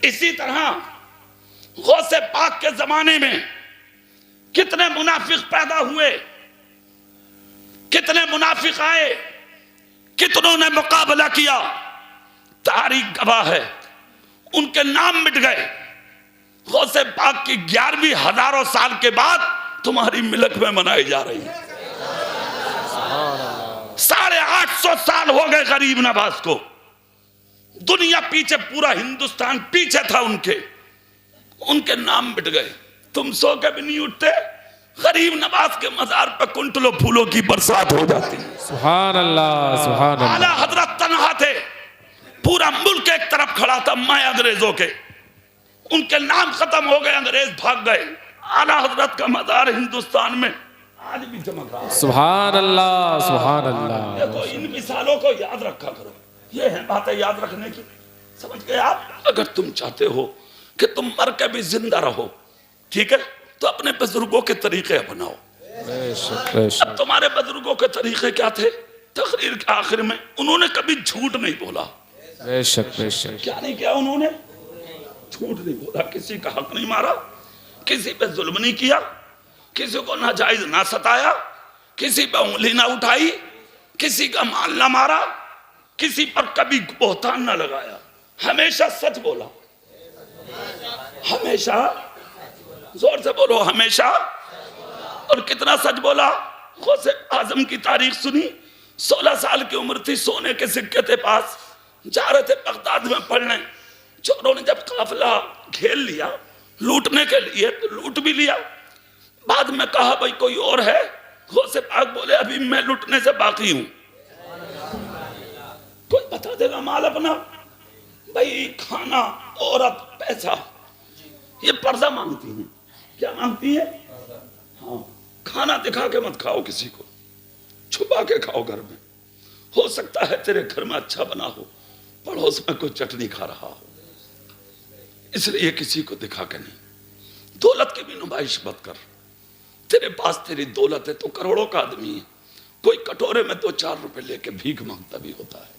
इसी तरह गौसे पाक के जमाने में कितने मुनाफिक पैदा हुए, कितने मुनाफिक आए, कितनों ने मुकाबला किया। तारीख गवाह है, उनके नाम मिट गए। गौसे पाक की 11वीं हजारों साल के बाद तुम्हारी मिलक में मनाई जा रही है। 850 साल हो गए गरीब नवाज को, दुनिया पीछे, पूरा हिंदुस्तान पीछे था उनके नाम मिट गए। तुम सो के भी नहीं उठते, गरीब नवाज के मजार पर कुंटलों फूलों की बरसात हो जाती है। सुभान अल्लाह, सुभान अल्लाह। आला हजरत तन्हा थे, पूरा मुल्क एक तरफ खड़ा था मैं अंग्रेजों के, उनके नाम खत्म हो गए, अंग्रेज भाग गए। आला हजरत का मजार हिंदुस्तान में आज भी चमक रहा है। सुभान अल्लाह, सुभान अल्लाह। देखो, इन मिसालों को याद रखा करो, ये है बातें याद रखने की। समझ गए आप? अगर तुम चाहते हो कि तुम मर के भी जिंदा रहो, ठीक है, तो अपने बुजुर्गों के तरीके अपनाओ। अब तुम्हारे बुजुर्गों के तरीके क्या थे? तकरीर के आखिर में उन्होंने कभी झूठ नहीं बोला। बेशक बेशक। क्या नहीं किया उन्होंने? झूठ नहीं बोला, किसी का हक नहीं मारा, किसी पे जुल्म नहीं किया, किसी को नाजायज ना सताया, किसी पे उंगली ना उठाई, किसी का माल ना मारा, किसी पर कभी बोहतान ना लगाया। हमेशा सच बोला, हमेशा, जोर से बोलो, हमेशा। और कितना सच बोला? गौसे आजम की तारीख सुनी, 16 साल की उम्र थी, सोने के सिक्के थे पास, जा रहे थे बगदाद में पढ़ने। चोरों ने जब काफिला घेर लिया लूटने के लिए, तो लूट भी लिया। बाद में कहा भाई कोई और है, गौसे पाक बोले अभी मैं लूटने से बाकी हूं, कोई बता देगा माल अपना? भाई खाना, औरत, पैसा, ये पर्दा मांगती है। क्या मांगती है? हाँ, खाना दिखा के मत खाओ, किसी को छुपा के खाओ घर में। हो सकता है तेरे घर में अच्छा बना हो, पड़ोस में कोई चटनी खा रहा हो, इसलिए किसी को दिखा के नहीं। दौलत की भी नुमाइश मत कर। तेरे पास तेरी दौलत है तो करोड़ों का आदमी है, कोई कटोरे में 2-4 रुपए लेके भीख मांगता भी होता है,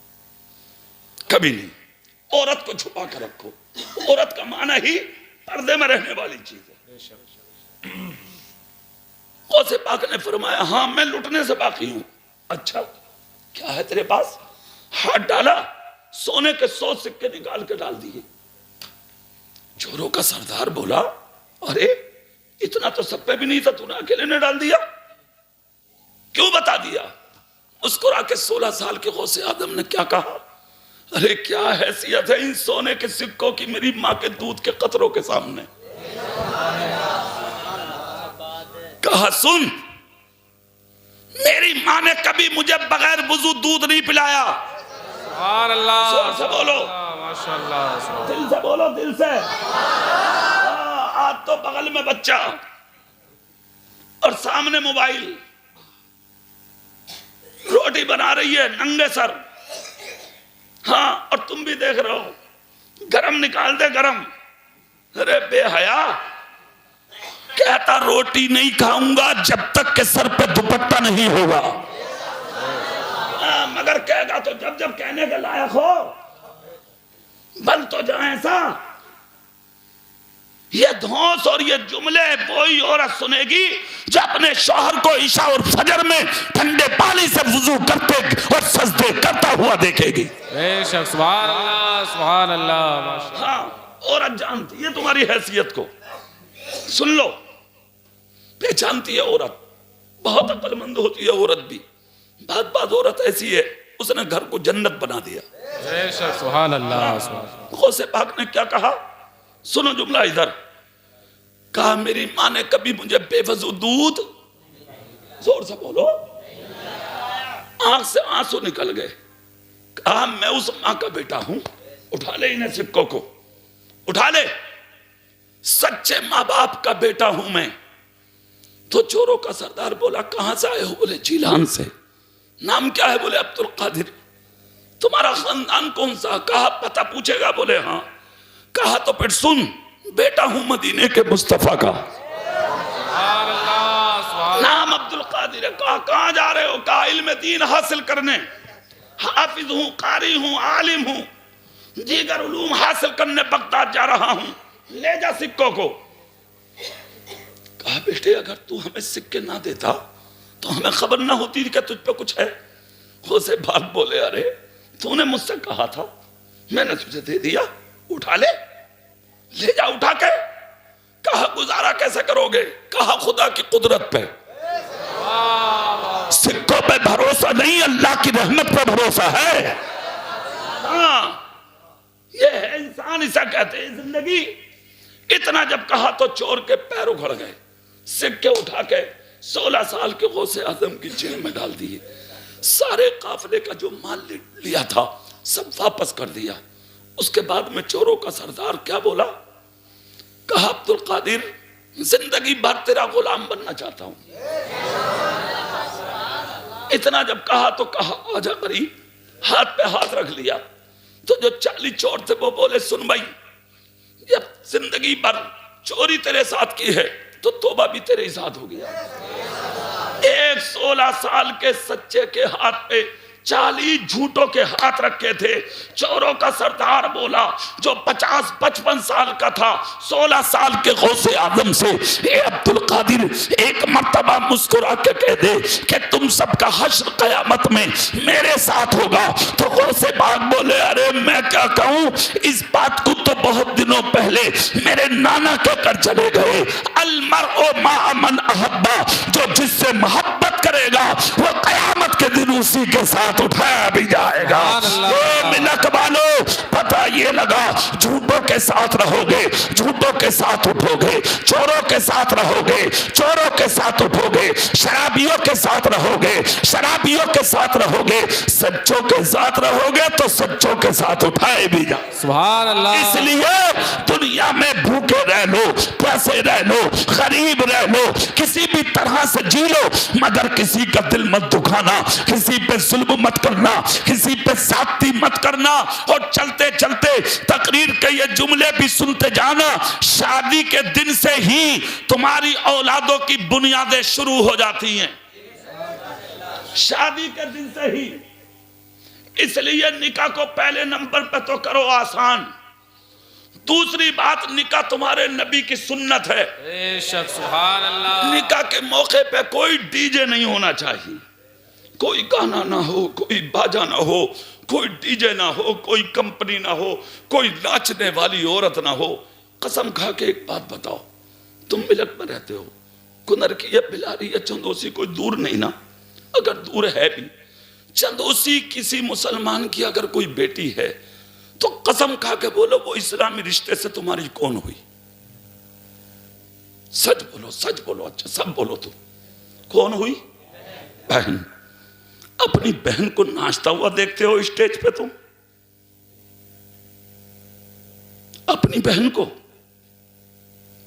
कभी नहीं। औरत को छुपा कर रखो। औरत का माना ही पर्दे में रहने वाली चीज है। गौसे पाक ने फरमाया हाँ मैं लुटने से बाकी हूं। अच्छा क्या है तेरे पास? हाथ डाला, सोने के 100 सिक्के निकाल के डाल दिए। चोरों का सरदार बोला अरे इतना तो सब पे भी नहीं था, तूने अकेले ने डाल दिया, क्यों बता दिया? मुस्कुरा के 16 साल के गौसे आदम ने क्या कहा? अरे क्या हैसियत है इन सोने के सिक्कों की मेरी मां के दूध के कतरों के सामने। कहा सुन, मेरी मां ने कभी मुझे बगैर वुजू दूध नहीं पिलाया। सुभान अल्लाह, जोर से बोलो, माशाअल्लाह, दिल से बोलो, दिल से। आज तो बगल में बच्चा और सामने मोबाइल, रोटी बना रही है नंगे सर, हाँ, और तुम भी देख रहे हो, गरम निकाल दे गरम। अरे बेहया, कहता रोटी नहीं खाऊंगा जब तक के सर पे दुपट्टा नहीं होगा। मगर कहेगा तो जब जब कहने के लायक हो, बन तो जाए ऐसा। ये धौंस और ये जुमले वही औरत सुनेगी जो अपने शौहर को इशा और फजर में ठंडे पानी से वुजू करते और सजदे करता हुआ देखेगी। बेशक, सुभान अल्लाह, सुभान अल्लाह। हाँ, औरत जानती है तुम्हारी हैसियत को। सुन लो, पहचानती है औरत, बहुत अक्लमंद होती है औरत भी। बात औरत ऐसी है, उसने घर को जन्नत बना दिया। बेशक, सुभान अल्लाह। गौसे पाक ने क्या कहा? सुनो जुमला इधर। कहा मेरी मां ने कभी मुझे बेवजू दूध, जोर से बोलो, आंख से आंसू निकल गए। कहा मैं उस मां का बेटा हूं, उठा ले इन्हें सिक्कों को, उठा ले, सच्चे मां बाप का बेटा हूं मैं। तो चोरों का सरदार बोला कहां से आए हो? बोले जीलान से। नाम क्या है? बोले अब्दुल कादिर। तुम्हारा खानदान कौन सा? कहा पता पूछेगा? बोले हाँ। कहा तो फिर सुन, बेटा हूं मदीने के मुस्तफा का, नाम अब्दुल कादिर है। कहा कहां जा रहे हो? कहा इल्म दीन हासिल करने, हाफिज हूं, कारी हूं, आलिम हूं। दीगर उलूम हासिल करने बगदाद जा रहा हूं, ले जा सिक्कों को। कहा बेटे अगर तू हमें सिक्के ना देता तो हमें खबर ना होती कि तुझ पे कुछ है। उसे बात बोले अरे तूने मुझसे कहा था, मैंने तुझे दे दिया, उठा ले जा उठा के। कहा गुजारा कैसे करोगे? कहा खुदा की कुदरत पे, सिक्कों पे भरोसा नहीं, अल्लाह की रहमत पे भरोसा है। हाँ ये है इंसान, इसे कहते हैं जिंदगी। इतना जब कहा तो चोर के पैर उखड़ गए, सिक्के उठा के 16 साल के गौसे आजम की जेल में डाल दिए। सारे काफिले का जो माल लिया था सब वापस कर दिया। उसके बाद में चोरों का सरदार क्या बोला? कहा अब्दुल कादिर जिंदगी भर तेरा गुलाम बनना चाहता हूं। इतना जब कहा तो कहा आजा करीब, हाथ पे हाथ रख लिया। तो जो 40 चोर थे वो बोले सुन भाई, जब जिंदगी भर चोरी तेरे साथ की है तो तौबा भी तेरे साथ हो गया। एक 16 साल के सच्चे के हाथ पे 40 झूठों के हाथ रखे थे। चोरों का सरदार बोला जो 50-55 साल का था, 16 साल के गौसे आजम से, ए अब्दुल कादिर एक मर्तबा मुस्कुरा के कह दे कि तुम सबका हश्र कयामत में मेरे साथ होगा। तो गौसे बाग बोले अरे मैं क्या कहूं, इस बात को तो बहुत दिनों पहले मेरे नाना कहकर चले गए, अलमरउ मा मन अहब्बा, जो जिससे मोहब्बत करेगा वो कयामत के दिन उसी के साथ उठाया भी जाएगा। मिलक वालों पता ये लगा, झूठों के साथ रहोगे, झूठों के साथ उठोगे, चोरों के साथ रहोगे, चोरों के साथ उठोगे, शराबियों के साथ रहोगे, शराबियों के साथ रहोगे, सच्चों के साथ रहोगे तो सच्चों के साथ उठाए भी जा। सुभान अल्लाह। इसलिए दुनिया में भूखे रह लो, प्यासे रह लो, गरीब रह लो, किसी भी तरह से जी लो, मगर किसी का दिल मत दुखाना, किसी पे जुल्म मत करना, किसी पे साथी मत करना। और चलते चलते तकरीर के ये जुमले भी सुनते जाना, शादी के दिन से ही तुम्हारी औलादों की बुनियादें शुरू हो जाती हैं, शादी के दिन से ही। इसलिए निकाह को पहले नंबर पे तो करो आसान। दूसरी बात, निकाह तुम्हारे नबी की सुन्नत है। बेशक सुभान अल्लाह। निकाह के मौके पे कोई डीजे नहीं होना चाहिए, कोई गाना ना हो, कोई बाजा ना हो, कोई डीजे ना हो, कोई कंपनी ना हो, कोई नाचने वाली औरत ना हो। कसम खा के एक बात बताओ, तुम मिलक में रहते हो, कुनर की या बिलारी या चंदोसी कोई दूर नहीं ना? अगर दूर है भी, चंदोसी किसी मुसलमान की अगर कोई बेटी है तो कसम खा के बोलो वो इस्लामी रिश्ते से तुम्हारी कौन हुई? सच बोलो, सच बोलो, अच्छा सब बोलो, तुम कौन हुई? बहन। अपनी बहन को नाचता हुआ देखते हो स्टेज पे तुम? अपनी बहन को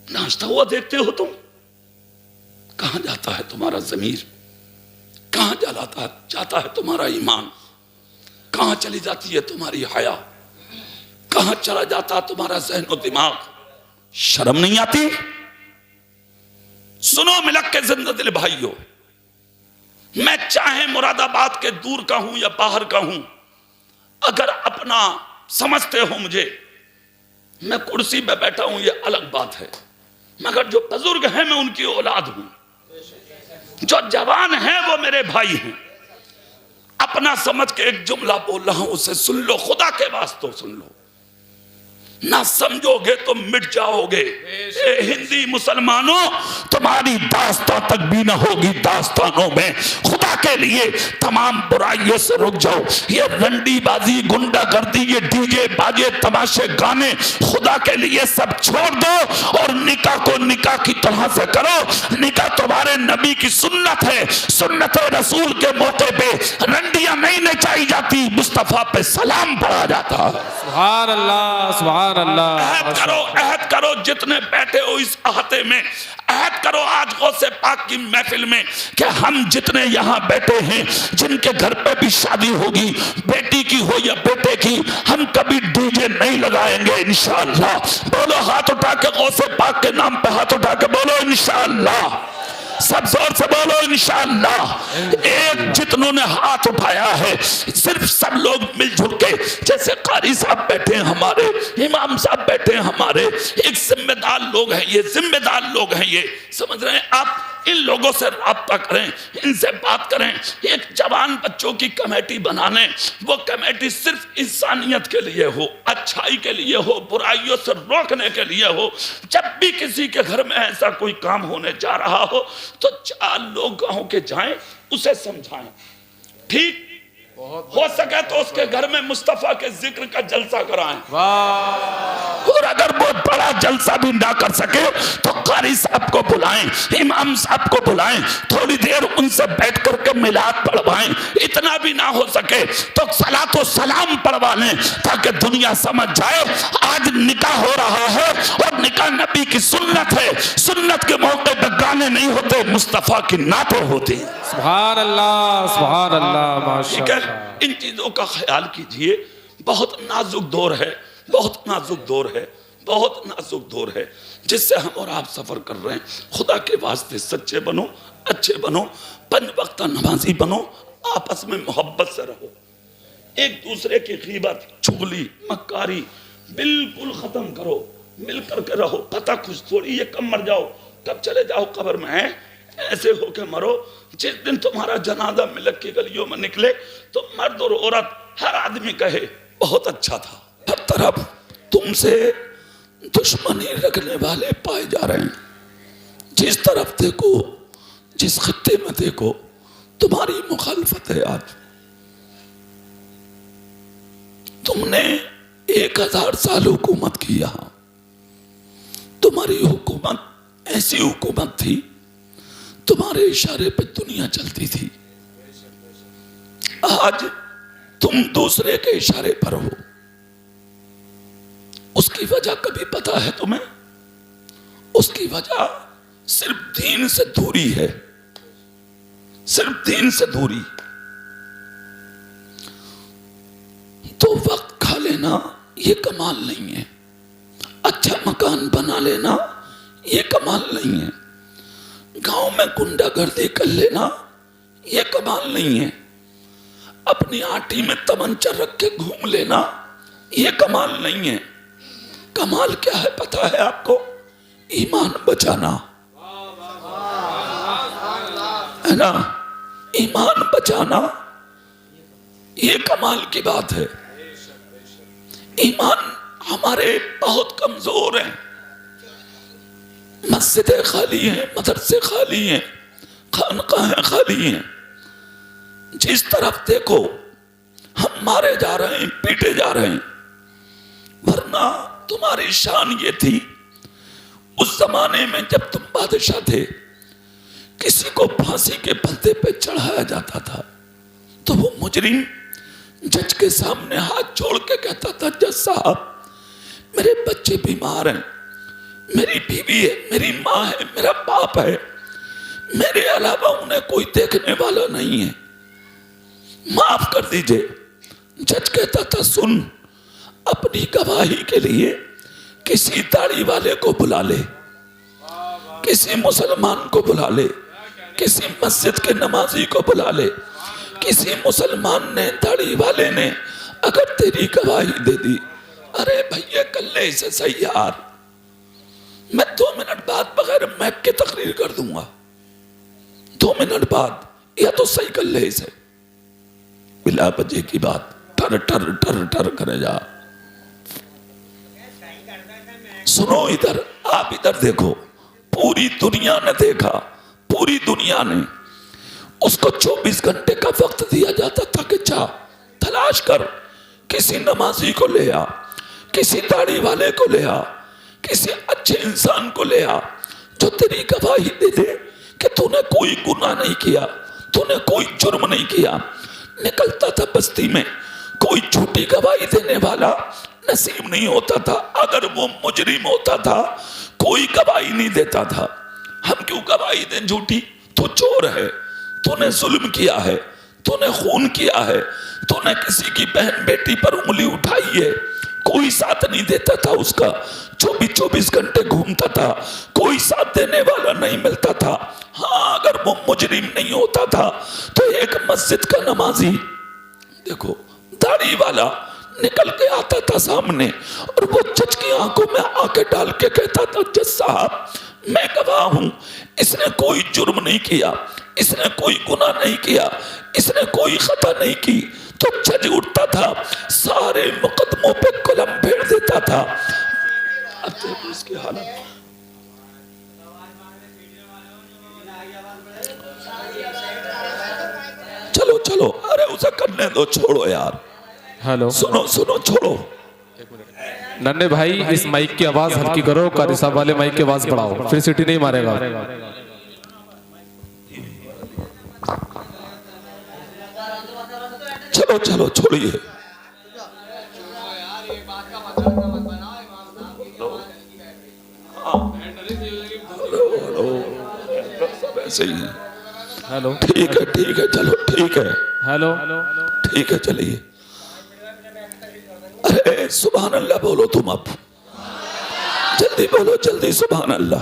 नाचता हुआ देखते हो तुम? कहां जाता है तुम्हारा ज़मीर? कहां जाता है तुम्हारा ईमान? कहां चली जाती है तुम्हारी हया? कहां चला जाता तुम्हारा ज़हन और दिमाग? शर्म नहीं आती? सुनो मिलक के जिंदा दिल भाइयों, मैं चाहे मुरादाबाद के दूर का हूं या बाहर का हूं, अगर अपना समझते हो मुझे, मैं कुर्सी पे बैठा हूं ये अलग बात है, मगर जो बुजुर्ग हैं मैं उनकी औलाद हूं, जो जवान हैं वो मेरे भाई हैं। अपना समझ के एक जुमला बोल रहा हूं, उसे सुन लो, खुदा के वास्ते सुन लो, ना समझोगे तो मिट जाओगे। हिंदी मुसलमानों, तुम्हारी दास्तां तक भी ना होगी दास्तानों में। खुदा के लिए तमाम बुराइयों से रुक जाओ। ये रंडीबाजी, गुंडागर्दी, ये डीजे बाजे, तमाशे, गाने, खुदा के लिए सब छोड़ दो और निकाह को निकाह की तरह से करो। निकाह तुम्हारे नबी की सुन्नत है। सुन्नत रसूल के मौके पे रंडियां नहीं नचाई जाती, मुस्तफा पे सलाम पढ़ा जाता है। सुभान अल्लाह, सुभान अल्लाह। अहद करो जितने बैठे हो इस अहाते में, अहद करो आज गौसे पाक की महफिल में कि हम जितने यहाँ बैठे हैं, जिनके घर पे भी शादी होगी, बेटी की हो या बेटे की, हम कभी डीजे नहीं लगाएंगे इंशाअल्लाह। बोलो हाथ उठा के, गौसे पाक के नाम पे हाथ उठा के बोलो इंशाअल्लाह। सब जोर से बोलो इंशाअल्लाह। एक जितनों ने हाथ उठाया है, सिर्फ सब लोग मिलजुल के, जैसे कारी साहब बैठे हैं हमारे, इमाम साहब बैठे हैं हमारे, एक जिम्मेदार लोग हैं ये, जिम्मेदार लोग हैं ये, समझ रहे हैं आप? इन लोगों से राब्ता करें, इनसे बात करें, एक जवान बच्चों की कमेटी बनाने, वो कमेटी सिर्फ इंसानियत के लिए हो, अच्छाई के लिए हो, बुराइयों से रोकने के लिए हो। जब भी किसी के घर में ऐसा कोई काम होने जा रहा हो तो 4 लोग गांव के जाएं, उसे समझाएं, ठीक हो सके तो उसके घर में मुस्तफा के जिक्र का जलसा कराएं। और अगर वो बड़ा जलसा भी ना कर सके तो कारी साहब को बुलाएं, इमाम साहब को बुलाएं, थोड़ी देर उनसे बैठ करके मिलाद पढ़वाएं। इतना भी ना हो सके तो सलातो सलाम पढ़वा लें, ताकि दुनिया समझ जाए आज निकाह हो रहा है और निकाह नबी की सुन्नत है। सुन्नत के मौके पर गाने नहीं होते, मुस्तफा की नातें होती। सुभान अल्लाह, सुभान अल्लाह, माशाअल्लाह। इन चीजों का ख्याल कीजिए। बहुत नाजुक दौर है, बहुत नाजुक दौर है, बहुत नाजुक दौर है जिससे हम और आप सफर कर रहे हैं। खुदा के वास्ते सच्चे बनो, अच्छे बनो, 5 वक्त नमाजी बनो, आपस में मोहब्बत से रहो, एक दूसरे की गीबत, चुगली, मक्कारी बिल्कुल खत्म करो, मिल करके रहो। पता खुश थोड़ी ये कब मर जाओ, कब चले जाओ कब्र में, है ऐसे होके मरो। जिस दिन तुम्हारा जनाजा मिलक की गलियों में निकले तो मर्द और औरत हर आदमी कहे बहुत अच्छा था। हर तरफ तुमसे दुश्मनी रखने वाले पाए जा रहे हैं, जिस तरफ देखो, जिस खत्ते में देखो तुम्हारी मुखालफत है। आज तुमने 1000 साल हुकूमत की, यहां तुम्हारी हुकूमत ऐसी हुकूमत थी, तुम्हारे इशारे पे दुनिया चलती थी। आज तुम दूसरे के इशारे पर हो। उसकी वजह कभी पता है तुम्हें? उसकी वजह सिर्फ दीन से दूरी है, सिर्फ दीन से दूरी। तो वक्त खा लेना ये कमाल नहीं है, अच्छा मकान बना लेना ये कमाल नहीं है, गांव में गुंडागर्दी कर लेना ये कमाल नहीं है, अपनी आटी में तमंचा रख के घूम लेना ये कमाल नहीं है। कमाल क्या है पता है आपको? ईमान बचाना है ना, ईमान बचाना ये कमाल की बात है। ईमान हमारे बहुत कमजोर हैं, मस्जिदें खाली हैं, मदरसे खाली हैं, खानकाहें खाली हैं। जिस तरफ देखो हम मारे जा रहे हैं, पीटे जा रहे हैं। वरना तुम्हारी शान ये थी, उस जमाने में जब तुम बादशाह थे, किसी को फांसी के फंदे पे चढ़ाया जाता था तो वो मुजरिम जज के सामने हाथ जोड़ के कहता था, जज साहब मेरे बच्चे बीमार हैं, मेरी बीवी है, मेरी माँ है, मेरा बाप है, मेरे अलावा उन्हें कोई देखने वाला नहीं है, माफ कर दीजिए। जज कहता था, सुन, अपनी गवाही के लिए किसी दाढ़ी वाले को बुला ले, किसी मुसलमान को बुला ले, किसी मस्जिद के नमाजी को बुला ले। किसी मुसलमान ने, दाढ़ी वाले ने अगर तेरी गवाही दे दी, अरे भैया कल्ले से सही यार, मैं 2 मिनट बाद बगैर मैक के तकरीर कर दूंगा, 2 मिनट बाद, या तो सही कर ले इसे, बिला बजे की बात, टर टर टर टर करे जा। सुनो इधर, आप इधर देखो, पूरी दुनिया ने देखा, पूरी दुनिया ने। उसको 24 घंटे का वक्त दिया जाता था कि जा तलाश कर, किसी नमाजी को ले आ, किसी दाढ़ी वाले को ले आ, किसी अच्छे इंसान को ले आ जो तेरी गवाही दे दे कि तूने कोई गुनाह नहीं किया, तूने कोई जुर्म नहीं किया। निकलता था बस्ती में, कोई झूठी गवाही देने वाला नसीब नहीं होता था। अगर वो मुजरिम होता था, कोई गवाही नहीं देता था। हम क्यों गवाही दें झूठी? तू चोर है, तूने जुल्म किया है, तूने खून किया है, तूने किसी की बहन बेटी पर उंगली उठाई है, कोई साथ नहीं देता था उसका, 24 घंटे घूमता था, कोई साथ देने वाला नहीं मिलता था। हाँ, अगर वो मुजरिम नहीं होता था तो एक मस्जिद का नमाजी, देखो दाढ़ी वाला, निकल के आता था सामने और वो जज की आंखों में आके डाल के कहता था, जज साहब मैं गवाह हूं, इसने कोई जुर्म नहीं किया, इसने कोई गुनाह नहीं किया, इसने कोई खता नहीं की। तो जज उठता था, सारे मुकदमों पे कलम फेर देता था। अब देखो इसकी हालत। चलो चलो, अरे उसे करने दो, छोड़ो यार। हेलो, सुनो सुनो, छोड़ो। नन्हे भाई इस माइक की आवाज हल्की करो, कारी साहब वाले माइक की आवाज बढ़ाओ, फिर सीटी नहीं मारेगा। चलो चलो, छोड़िए। सब ऐसे ही है। हेलो, ठीक है, चलो ठीक है। हेलो, ठीक है, चलिए। अरे सुभान अल्लाह बोलो तुम, अब जल्दी बोलो, जल्दी सुभान अल्लाह।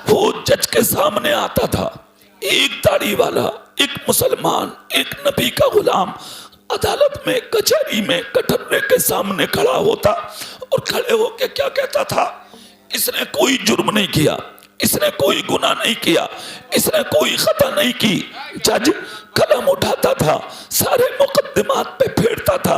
वो जज के सामने आता था, एक दाढ़ी वाला, एक मुसलमान, एक नबी का गुलाम, अदालत में, कचहरी में, कटहरे के सामने खड़ा होता और खड़े होके क्या कहता था, इसने कोई जुर्म नहीं किया, इसने कोई गुनाह नहीं किया, इसने कोई खता नहीं की। जज कलम उठाता था, सारे मुकद्दमात पे फेरता था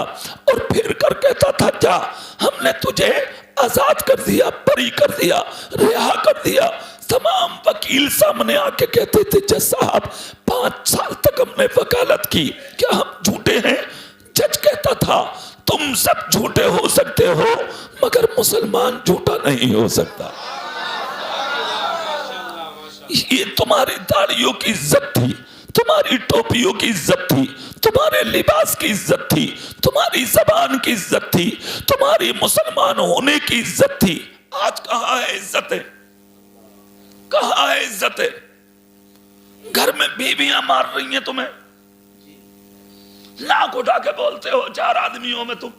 और फेर कर कहता था, जा हमने तुझे आजाद कर दिया, बरी कर दिया, रिहा कर दिया। तमाम वकील सामने आके कहते थे, जज साहब 5 साल तक हमने वकालत की, क्या हम झूठे हैं? जज कहता था, तुम सब झूठे हो सकते हो मगर मुसलमान झूठा नहीं हो सकता। ये तुम्हारी दाढ़ियों की इज्जत थी, तुम्हारी टोपियों की इज्जत थी, तुम्हारे लिबास की इज्जत थी, तुम्हारी जबान की इज्जत थी, तुम्हारी मुसलमान होने की इज्जत थी। आज कहां है इज्जत है? कहां है इज्जत है? घर में बीवियां मार रही हैं तुम्हें, नाक उठा के बोलते हो 4 आदमियों में तुम।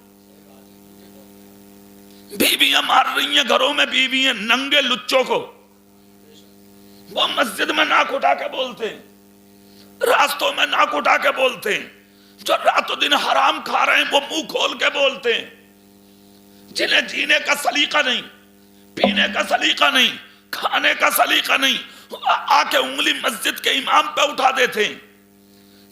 बीवियां मार रही हैं, घरों में बीवियां, नंगे लुच्चों को वो मस्जिद में नाक उठा के बोलते हैं, रास्तों में नाक उठा के बोलते हैं, जो रातों दिन हराम खा रहे हैं वो मुंह खोल के बोलते हैं, जिन्हें जीने का सलीका नहीं, पीने का सलीका नहीं, खाने का सलीका नहीं, आके उंगली मस्जिद के इमाम पे उठा देते हैं।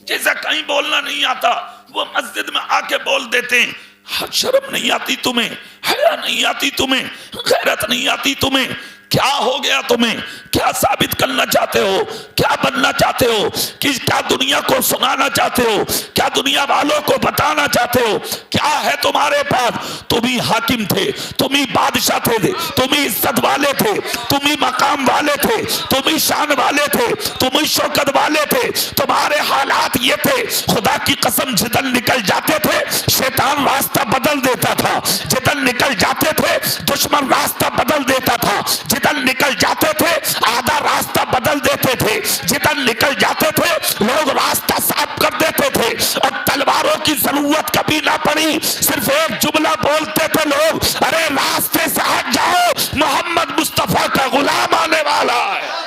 जिसे कहीं बोलना नहीं आता वो मस्जिद में आके बोल देते हैं। शर्म नहीं आती तुम्हें? हया नहीं आती तुम्हें? गैरत नहीं आती तुम्हें? क्या हो गया तुम्हें? क्या साबित करना चाहते हो? क्या बनना चाहते हो? कि क्या दुनिया को सुनाना चाहते हो? क्या दुनिया वालों को बताना चाहते हो? क्या है तुम्हारे पास? तुम ही हाकिम थे, तुम ही बादशाह थे, तुम ही इज्जत वाले थे, तुम ही मकाम वाले थे, तुम ही शान वाले थे, तुम ही शौकत वाले थे। तुम्हारे हालात ये थे, खुदा की कसम जिधर निकल जाते थे शैतान रास्ता बदल देता था, जिधर निकल जाते थे दुश्मन रास्ता बदल देता था, जिधर निकल जाते थे आधा रास्ता बदल देते थे, जिधर निकल जाते थे लोग रास्ता साफ कर देते थे और तलवारों की जरूरत कभी ना पड़ी। सिर्फ एक जुमला बोलते थे लोग, अरे रास्ते से हट जाओ, मोहम्मद मुस्तफा का गुलाम आने वाला है।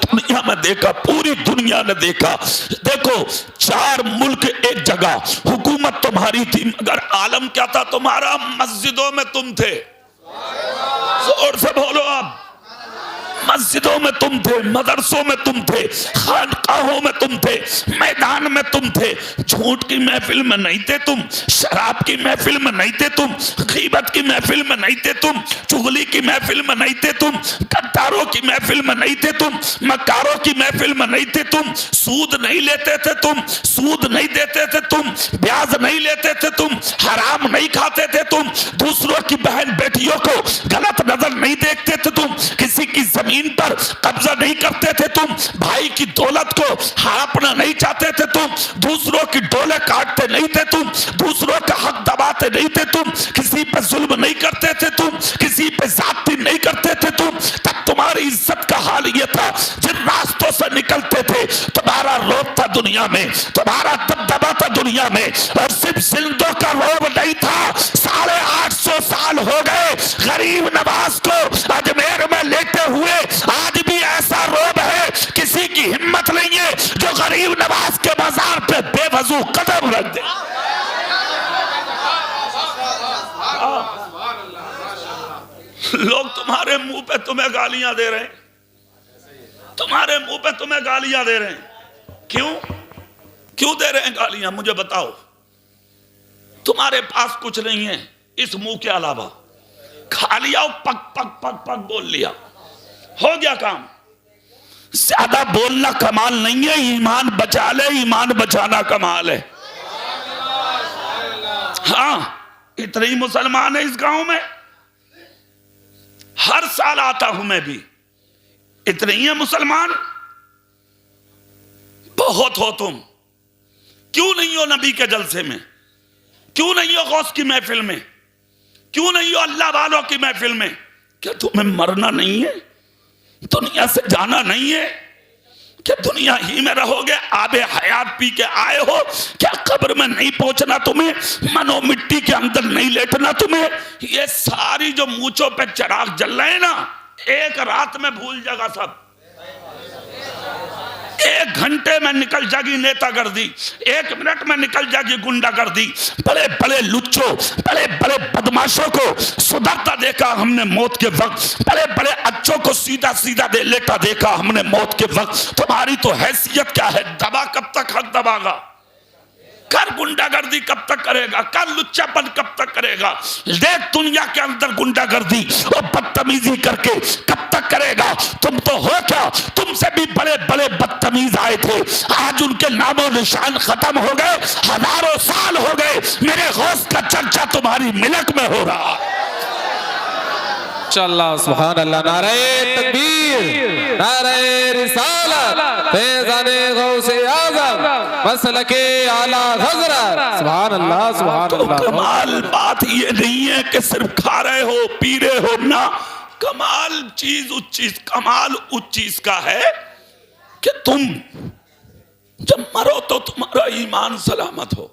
दुनिया में देखा, पूरी दुनिया ने देखा, देखो 4 मुल्क एक जगह, हुकूमत तुम्हारी थी मगर आलम क्या था तुम्हारा? मस्जिदों में तुम थे। जोर से बोलो आप। मस्जिदों में तुम थे, मदरसों में तुम थे, खानकाहों में तुम थे, मैदान में तुम थे। झूठ की महफिल में नहीं थे तुम, शराब की महफिल में नहीं थे तुम, गीबत की महफिल में नहीं थे तुम, चुगली की महफिल में नहीं थे तुम, गद्दारों की महफिल में नहीं थे तुम, मक्कारों की महफिल में नहीं थे तुम, सूद नहीं लेते थे तुम, सूद नहीं देते थे तुम, ब्याज नहीं लेते थे तुम, हराम नहीं खाते थे तुम, दूसरों की बहन बेटियों को गलत नजर नहीं देखते थे तुम, किसी की जमीन पर कब्जा नहीं करते थे तुम, भाई की दौलत को हड़पना नहीं चाहते थे तुम, दूसरों की डोले काटते नहीं थे तुम, दूसरों का हक दबाते नहीं थे तुम, किसी पे जुल्म नहीं करते थे तुम, किसी पे जाती नहीं करते थे तुम। तब तुम्हारी इज्जत का हाल ये था, जिन रास्तों से निकलते थे तुम्हारा रोब था दुनिया में, तुम्हारा दबदबा था दुनिया में। और सिर्फ सिंधों का रोब नहीं था, 850 साल हो गए गरीब नवाज को अजमेर में लेटे हुए, आज भी ऐसा रोब है किसी की हिम्मत नहीं है जो गरीब नवाज के बाजार पे बेवजू कदम रख दे। लोग तुम्हारे मुंह पे तुम्हें गालियां दे रहे हैं, तुम्हारे मुंह पे तुम्हें गालियां दे रहे हैं। क्यों क्यों दे रहे हैं गालियां, मुझे बताओ। तुम्हारे पास कुछ नहीं है इस मुंह के अलावा, खा लिया, पक पक पक पक बोल लिया, हो गया काम। ज्यादा बोलना कमाल नहीं है, ईमान बचा ले, ईमान बचाना कमाल है। हाँ, इतने ही मुसलमान है इस गांव में, हर साल आता हूं मैं भी। इतने ही है मुसलमान, बहुत हो तुम। क्यों नहीं हो नबी के जलसे में, क्यों नहीं हो गौस की महफिल में, क्यों नहीं हो अल्लाह वालों की महफिल में? क्या तुम्हें मरना नहीं है, दुनिया से जाना नहीं है? क्या दुनिया ही में रहोगे? आबे हयात पी के आए हो? क्या कब्र में नहीं पहुंचना तुम्हें? मनो मिट्टी के अंदर नहीं लेटना तुम्हें? ये सारी जो मूंछों पे चिराग जल रहे हैं ना, एक रात में भूल जाएगा सब। 1 घंटे में निकल जाएगी नेतागर्दी, 1 मिनट में निकल जाएगी गुंडागर्दी। बड़े बड़े लुच्चों, बड़े बड़े बदमाशों को सुधरता देखा हमने मौत के वक्त, बड़े बड़े अच्छों को सीधा सीधा लेटा देखा हमने मौत के वक्त। तुम्हारी तो हैसियत क्या है? दबा कब तक हक दबागा? कर गुंडागर्दी कब तक करेगा? कर लुच्चापन कब तक करेगा? देख दुनिया के अंदर गुंडागर्दी और बदतमीजी करके कब तक करेगा? तुम तो हो क्या, तुमसे भी बड़े बड़े बदतमीज आए थे, आज उनके नामो निशान खत्म हो गए, हजारों साल हो गए, मेरे गौस का चर्चा तुम्हारी मिलक में हो रहा है। अल्लाह सुभान अल्लाह, नारे तकबीर, नारे रिसालत, फैज़ाने गौसे आज़म, मसलके आला हज़रत, सुभान अल्लाह सुभान अल्लाह। कमाल बात ये नहीं है कि सिर्फ खा रहे हो पी रहे हो ना, कमाल चीज उस चीज, कमाल उस चीज का है कि तुम जब मरो तो तुम्हारा ईमान सलामत हो।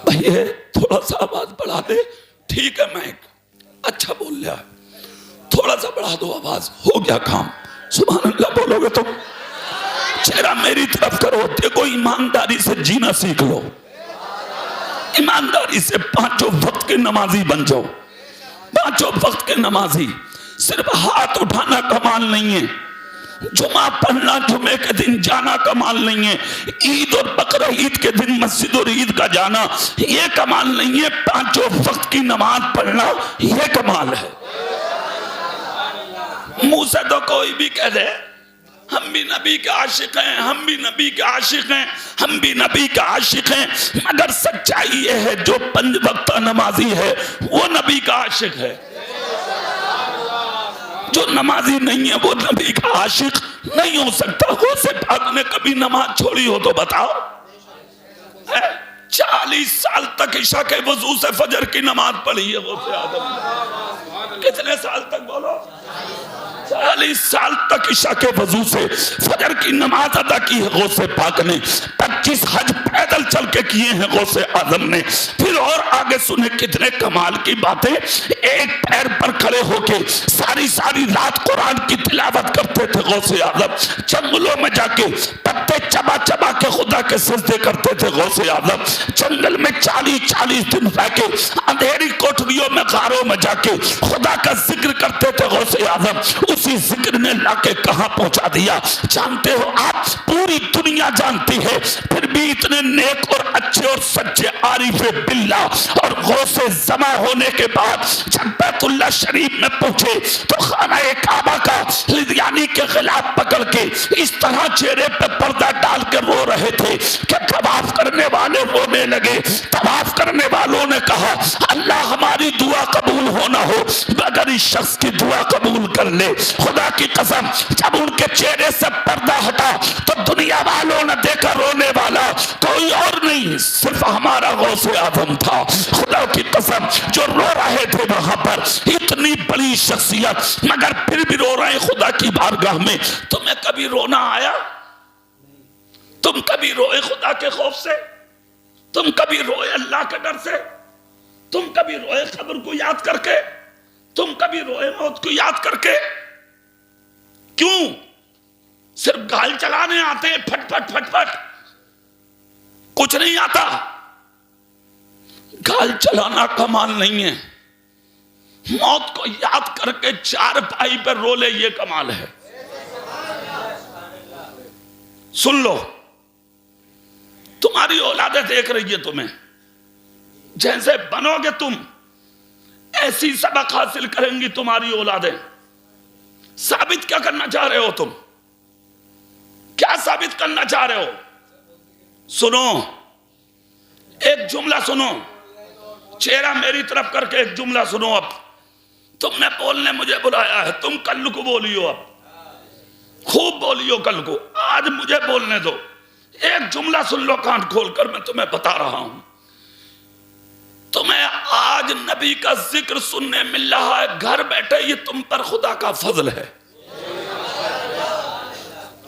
भैया थोड़ा सा आवाज बढ़ा दे, ठीक है मैं अच्छा बोल रहा है, थोड़ा सा बढ़ा दो आवाज, हो गया काम। सुभान अल्लाह बोलोगे तुम? चेहरा मेरी तरफ करो, देखो ईमानदारी से जीना सीख लो, ईमानदारी से 5 वक्त के नमाजी बन जाओ। 5 वक्त के नमाजी, सिर्फ हाथ उठाना कमाल नहीं है, जुमा पढ़ना, जुमे के दिन जाना कमाल नहीं है, ईद और बकरा ईद के दिन मस्जिद और ईद का जाना ये कमाल नहीं है, 5 वक्त की नमाज पढ़ना ये कमाल है। मुंह से तो कोई भी कह दे हम भी नबी के आशिक हैं, हम भी नबी के आशिक हैं, हम भी नबी के आशिक हैं, मगर सच्चाई ये है जो 5 वक्त नमाजी है वो नबी का आशिक है, जो नमाजी नहीं है वो नबी का आशिक नहीं हो सकता। हो से पाक ने कभी नमाज छोड़ी हो तो बताओ? 40 साल तक ईशा के वजू से फजर की नमाज पढ़ी है गौसे आदम। कितने साल तक बोलो? 40 साल तक ईशा के वजू से फजर की नमाज अदा की है गौसे पाक ने। 25 हज पैदल चल के किए हैं गौसे आजम ने। फिर और आगे सुने कितने कमाल की बातें। एक पैर पर खड़े होके सारी सारी रात कुरान की तिलावत करते थे गौसे आजम। जंगलों में जाके पत्ते चबा चबा के खुदा के सजदे करते थे गौसे आजम। जंगल में 40-40 दिन रह के अंधेरी कोठरियों में गारों में जाके खुदा का जिक्र करते थे गौसे आजम। उसी जिक्र ने लाके कहां पहुंचा दिया जानते हो आप? पूरी दुनिया जानती है, फिर भी इतने नेक और अच्छे और सच्चे आरिफे बिल्ला और गौसे जमा होने के बाद जब बैतुल्लाह शरीफ में पहुंचे तो खाना काबा का लिदियानी के खिलाफ पकड़ के इस तरह चेहरे पे पर्दा डाल के रो रहे थे कि तवाफ करने वाले रोने लगे। तवाफ करने वालों ने कहा अल्लाह हमारी दुआ कबूल होना हो मगर इस शख्स की दुआ कबूल कर ले। खुदा की कसम जब उनके चेहरे से पर्दा हटा तो दुनिया वालों ने देखा रोने वाला कोई और नहीं सिर्फ हमारा गौसे आजम था। खुदा की कसम जो रो रहे थे वहां पर इतनी बड़ी शख्सियत मगर फिर भी रो रहे खुदा की बारगाह में। तुम्हें कभी रोना आया? तुम कभी रोए खुदा के खौफ से? तुम कभी रोए अल्लाह के डर से? तुम कभी रोए खबर को याद करके? तुम कभी रोए मौत को याद करके? क्यों? सिर्फ गाल चलाने आते हैं, फटफट फटफट, कुछ नहीं आता। गाल चलाना कमाल नहीं है, मौत को याद करके चार पाई पर रो ले, ये कमाल है। सुन लो, तुम्हारी औलादें देख रही है तुम्हें, जैसे बनोगे तुम ऐसी सबक हासिल करेंगी तुम्हारी औलादें। साबित क्या करना चाह रहे हो तुम? क्या साबित करना चाह रहे हो? सुनो, एक जुमला सुनो, चेहरा मेरी तरफ करके एक जुमला सुनो। अब तुमने बोलने मुझे बुलाया है, तुम कल को बोलियो, अब खूब बोलियो कल को, आज मुझे बोलने दो। एक जुमला सुन लो कान खोलकर, मैं तुम्हें बता रहा हूं। तुम्हें आज नबी का जिक्र सुनने मिल रहा है घर बैठे, ये तुम पर खुदा का फजल है।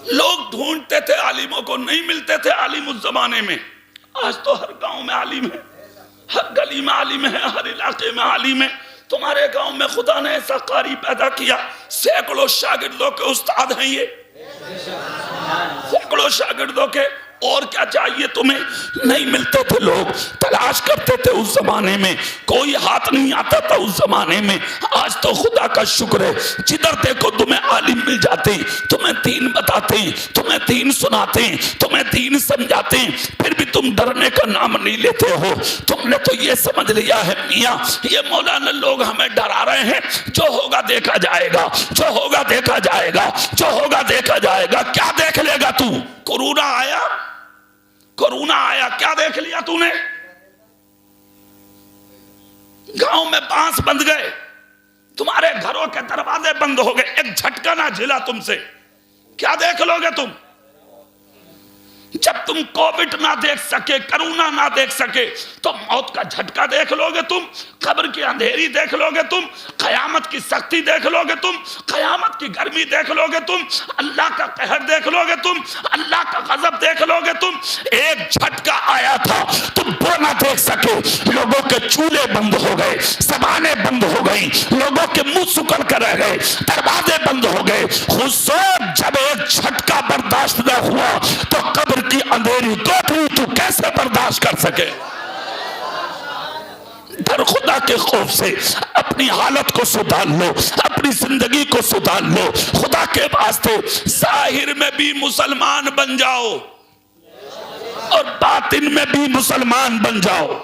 लोग ढूंढते थे आलिमों को, नहीं मिलते थे आलिम उस जमाने में। आज तो हर गांव में आलिम है, हर गली में आलिम है, हर इलाके में आलिम है। तुम्हारे गांव में खुदा ने ऐसा कारी पैदा किया, सैकड़ों शागिर्दों के उस्ताद हैं ये, सैकड़ों शागिर्दों के। और क्या चाहिए तुम्हें? नहीं मिलते थे लोग, तलाश करते थे उस जमाने में, कोई हाथ नहीं आता था उस जमाने में। आज तो खुदा का शुक्र है, जिधर देखो तुम्हें आलिम मिल जाते, तुम्हें दीन बताते, तुम्हें दीन सुनाते, तुम्हें दीन समझाते, फिर भी तुम डरने का नाम नहीं लेते हो। तुमने तो ये समझ लिया है मियाँ, ये मौलाना लोग हमें डरा रहे हैं, जो होगा देखा जाएगा, जो होगा देखा जाएगा, जो होगा देखा जाएगा। क्या देख लेगा तू? कोरोना आया, कोरोना आया, क्या देख लिया तूने? गांव में बांस बंध गए, तुम्हारे घरों के दरवाजे बंद हो गए, एक झटका ना झिला तुमसे, क्या देख लोगे तुम? जब तुम कोविड ना देख सके, कोरोना ना देख सके, तो मौत का झटका देख लोगे तुम, कब्र की अंधेरी देख लोगे तुम, कयामत की सख्ती देख लोगे तुम, कयामत की गर्मी देख लोगे तुम, अल्लाह का कहर देख लोगे तुम, अल्लाह का गजब देख लोगे तुम। एक झटका आया था, तुम वो ना देख सके, लोगों के चूल्हे बंद हो गए, जबानें बंद हो गई, लोगों के मुंह सुकड़ कर रह गए, दरवाजे बंद हो गए। खुद सोच, जब एक झटका बर्दाश्त न हुआ तो कब्र की अंधेरी तो तू कैसे बर्दाश्त कर सके? डर खुदा के खौफ से अपनी हालत को सुधार लो, अपनी जिंदगी को सुधार लो। खुदा के वास्ते जाहिर में भी मुसलमान बन जाओ और बातिन में भी मुसलमान बन जाओ।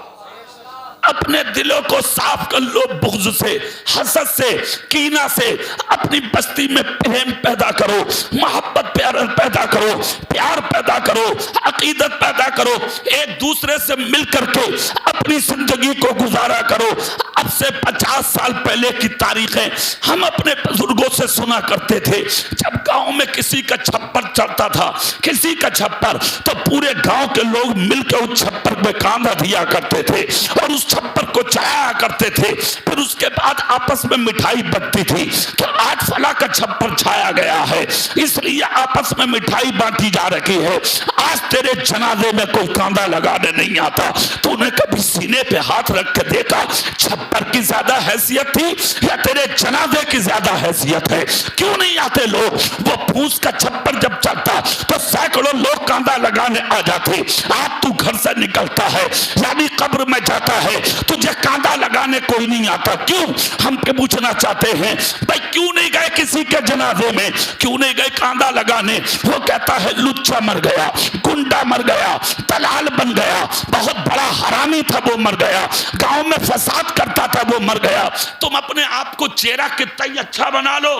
अपने दिलों को साफ कर लो बुग़्ज़ से, हसद से, कीना से। अपनी बस्ती में प्रेम पैदा करो, मोहब्बत पैदा करो, प्यार पैदा करो, अकीदत पैदा करो। एक दूसरे से मिल करके अपनी जिंदगी को गुजारा करो। अब से 50 साल पहले की तारीखें हम अपने बुजुर्गों से सुना करते थे। जब गांव में किसी का छप्पर चढ़ता था, किसी का छप्पर, तो पूरे गांव के लोग मिलकर उस छप्पर में कांधा दिया करते थे और उस छप्पर को चढ़ाया करते थे। फिर उसके बाद आपस में मिठाई बंटती थी कि आज फला का छप्पर छाया गया है, इसलिए आपस में मिठाई बांटी जा रही है। आज तेरे जनाजे में कोई कांधा लगाने नहीं आता। तूने कभी सीने पे हाथ रख के देखा छप्पर की ज्यादा हैसियत थी या तेरे जनाजे की ज्यादा हैसियत है? क्यों नहीं आते लोग? वो फूस का छप्पर जब चलता तो सैकड़ों लोग कांधा लगाने आ जाते। आज तू घर से निकलता है, यानी कब्र में जाता है, तुझे कांधा लगाने कोई नहीं आता। क्यों? हम पे पूछना चाहते हैं भाई, क्यों नहीं गए किसी के जनाजे में? क्यों नहीं गए कांधा लगाने? वो कहता है लुच्चा मर गया, गुंडा मर गया, दलाल बन गया, बहुत बड़ा हरामी था वो मर गया, गांव में फसाद करता था वो मर गया। तुम अपने आप को चेहरा कितना ही अच्छा बना लो,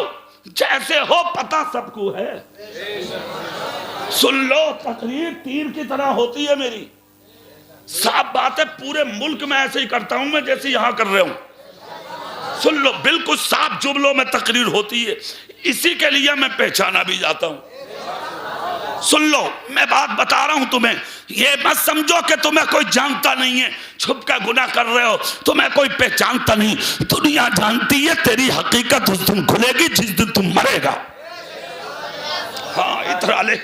जैसे हो पता सबको है। सुन लो, तकरीर तीर की तरह होती है मेरी। साफ बात है, पूरे मुल्क में ऐसे ही करता हूं मैं जैसे यहां कर रहे हूं। सुन लो, बिल्कुल साफ जुमलों में तकरीर होती है, इसी के लिए मैं पहचाना भी जाता हूं। सुन लो, मैं बात बता रहा हूं तुम्हें, ये मत समझो कि तुम्हें कोई जानता नहीं है, छुप का गुनाह कर रहे हो, तुम्हें कोई पहचानता नहीं। दुनिया जानती है तेरी हकीकत उस दिन खुलेगी जिस दिन तुम मरेगा। हाँ, इधर आ ले।